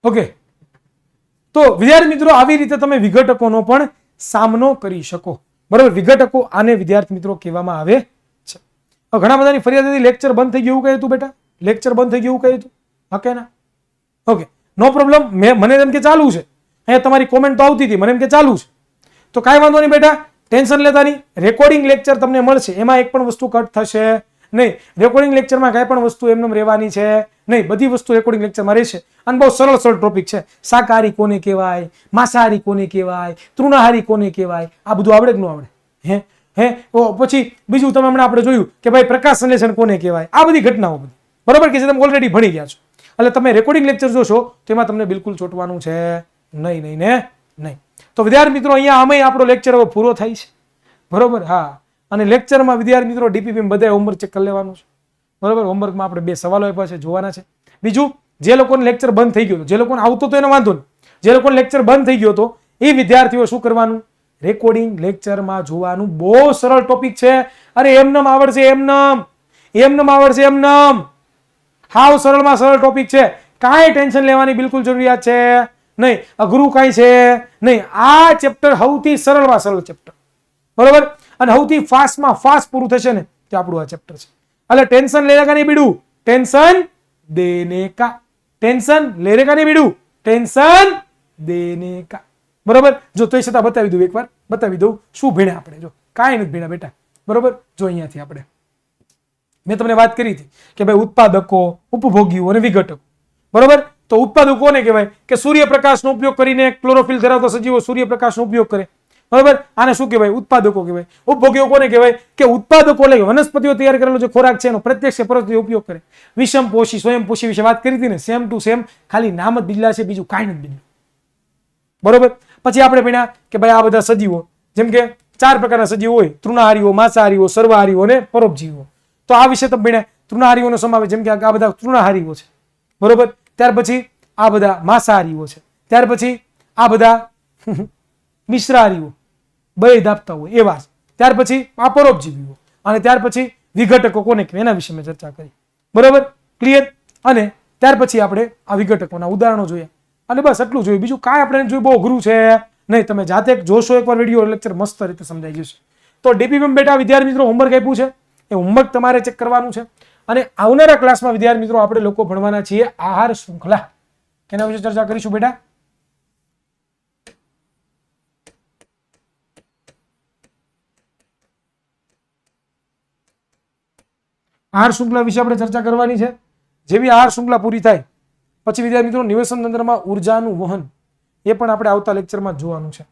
ઓકે, તો વિદ્યાર્થી મિત્રો આવી રીતે તમે વિઘટકોનો પણ સામનો કરી શકો. બરાબર, વિઘટકો આને વિદ્યાર્થી મિત્રો કહેવામાં આવે છે. ઘણા બધાની ફરિયાદ હતી લેક્ચર બંધ થઈ ગયું એવું કહ્યું હતું બેટા, લેક્ચર બંધ થઈ ગયું એવું કહ્યું હતું, હા કે ના? ઓકે, નો પ્રોબ્લેમ. મને એમ કે ચાલુ છે, અહીંયા તમારી કોમેન્ટ તો આવતી હતી, મને એમ કે ચાલુ છે, તો કાંઈ વાંધો નહીં બેટા, ટેન્શન લેતા નહીં. રેકોર્ડિંગ લેક્ચર તમને મળશે, એમાં એક પણ વસ્તુ કટ થશે નહીં. રેકોર્ડિંગ લેક્ચરમાં કાંઈ પણ વસ્તુ એમને રહેવાની છે નહીં, બધી વસ્તુ રેકોર્ડિંગ લેક્ચરમાં રહેશે. અને બહુ સરળ ટોપિક છે. શાકાહારી કોને કહેવાય, માંસાહારી કોને કહેવાય, તૃણાહારી કોને કહેવાય, આ બધું આવડે કે ન આવડે? પછી બીજું તમે હમણાં આપણે જોયું કે ભાઈ પ્રકાશ સંશ્લેષણ કોને કહેવાય, આ બધી ઘટનાઓ બધી બરાબર કે જે તમે ઓલરેડી ભણી ગયા છો. એટલે તમે રેકોર્ડિંગ લેક્ચર જોશો તો એમાં તમને બિલકુલ ચોંટવાનું છે નહીં, નહીં ને નહીં. તો વિદ્યાર્થી મિત્રો અહીંયા આમે આપણો લેક્ચર હવે પૂરો થાય છે બરોબર. હા, અને લેક્ચરમાં વિદ્યાર્થી મિત્રો ડીપીપી બધા હોમવર્ક ચેક કરી લેવાનું છે બરોબર. હોમવર્કમાં આપણે 2 સવાલો આપ્યા છે, જોવાના છે. બીજું, જે લોકોને લેક્ચર બંધ થઈ ગયો, જે લોકોને આવતો તો એનો વાંધો નહીં, જે લોકોને લેક્ચર બંધ થઈ ગયો તો એ વિદ્યાર્થીઓ શું કરવાનું? રેકોર્ડિંગ લેક્ચરમાં જોવાનું. બહુ સરળ ટોપિક છે. અરે એમનેમ આવડશે, એમનેમ આવડશે, એમનેમ. હાવ સરળમાં સરળ ટોપિક છે, કાંઈ ટેન્શન લેવાની બિલકુલ જરૂરિયાત છે નહીં, અઘરું કાંઈ છે નહીં. આ ચેપ્ટર સૌથી સરળમાં સરળ ચેપ્ટર બરોબર, અને સૌથી ફાસ્ટમાં ફાસ્ટ પૂરું થશે ને તે આપણું આ ચેપ્ટર છે. એટલે ટેન્શન લેને કા નહીં બીડું, ટેન્શન દેને કા. ટેન્શન લેને કા નહીં બીડું, ટેન્શન દેને કા. બરોબર. જો તો છતાં બતાવી દઉં, એકવાર બતાવી દઉં શું ભણ્યા આપણે. જો કાંઈ નથી ભણ્યા બેટા બરોબર. જો અહીંયાથી આપણે મેં તમને વાત કરી હતી કે ભાઈ ઉત્પાદકો, ઉપભોગીઓ અને વિઘટકો બરોબર. તો ઉત્પાદકો કોને કહેવાય? કે સૂર્યપ્રકાશનો ઉપયોગ કરીને ક્લોરોફિલ ધરાવતા સજીવો સૂર્યપ્રકાશનો ઉપયોગ કરે બરોબર, આને શું કહેવાય? ઉત્પાદકો કહેવાય. ઉપભોગીઓ કોને કહેવાય? કે ઉત્પાદકો એટલે વનસ્પતિઓ તૈયાર કરેલો જે ખોરાક છે એનો પ્રત્યક્ષ પરોક્ષ ઉપયોગ કરે. વિષમપોષી, સ્વયંપોષી વિશે વાત કરી હતી ને, સેમ ટુ સેમ, ખાલી નામ જ બદલ્યા છે, બીજું કાંઈ નથી બદલ્યું બરોબર. પછી આપણે ભણ્યા કે ભાઈ આ બધા સજીવો, જેમ કે 4 પ્રકારના સજીવો હોય, તૃણાહારીઓ, માંસાહારીઓ, સર્વાહારીઓ અને પરોપજીવીઓ. તો આ વિશે તમે ભણ્યા. તૃણાહારીઓનો સમાવેશ, જેમ કે આ બધા તૃણાહારીઓ છે બરોબર. ત્યાર પછી આ બધા માંસાહારીઓ છે. ત્યાર પછી આ બધા મિશ્રાહારીઓ, બે દાબતા હોય એવા. ત્યાર પછી આ પરોપજીવીઓ, અને ત્યાર પછી વિઘટકો કોને કહેવાય એના વિશે મેં ચર્ચા કરી બરોબર. ક્લિયર? અને ત્યાર પછી આપણે આ વિઘટકોના ઉદાહરણો જોયા અને બસ એટલું જોયું. બીજું કાંઈ આપણે જોયું બહુ અઘરું છે નહીં. તમે જાતે જોશો એકવાર વિડીયો લેક્ચર મસ્ત રીતે સમજાઈ જશે. તો ડીપીપી બેટા વિદ્યાર્થી મિત્રો હોમવર્ક આપ્યું છે, એ હોમવર્ક તમારે ચેક કરવાનું છે. અને આવનારા ક્લાસમાં વિદ્યાર્થી મિત્રો આપણે લોકો ભણવાના છીએ આહાર શૃંખલા. કેના વિશે ચર્ચા કરીશું બેટા? આહાર શૃંખલા વિશે આપણે ચર્ચા કરવાની છે. જેવી આહાર શૃંખલા પૂરી થાય પછી વિદ્યાર્થી મિત્રો નિવેશન તંત્રમાં ઉર્જાનું વહન, એ પણ આપણે આવતા લેક્ચરમાં જોવાનું છે.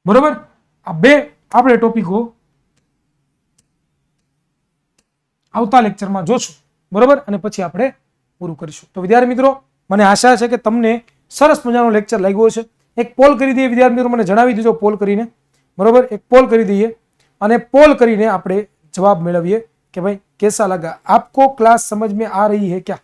બરોબર. આ બે આપણે ટોપિકો આવતા લેક્ચરમાં જોશું બરોબર, અને પછી આપણે પૂરું કરીશું. તો વિદ્યાર્થી મિત્રો મને આશા છે કે તમને સરસ મજાનો લેક્ચર લાગ્યો છે. એક પોલ કરી દઈએ વિદ્યાર્થી મિત્રો, મને જણાવી દેજો પોલ કરીને બરોબર. એક પોલ કરી દઈએ અને પોલ કરીને આપણે જવાબ મેળવીએ કે ભાઈ कैसा लगा आपको, क्लास समझ में आ रही है क्या?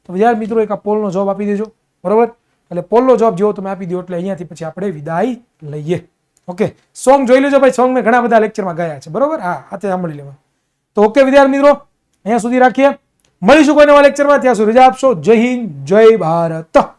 તો વિદ્યાર્થી મિત્રો એક આ પોલનો જવાબ આપી દેજો બરોબર. એટલે પોલનો જવાબ જેવો તમે આપી દો એટલે અહીંયાથી પછી આપણે વિદાય લઈએ. ઓકે, સોંગ જોઈ લેજો ભાઈ, સોંગ મેં ઘણા બધા લેક્ચરમાં ગાયા છે, બરોબર? હા, હાથે સાંભળી લેવા. તો ઓકે વિદ્યાર્થી મિત્રો, અહીંયા સુધી રાખીએ, મળીશું કોઈ નવા લેક્ચરમાં, ત્યાં સુધી રજા આપશો. જય હિન્દ, જય ભારત.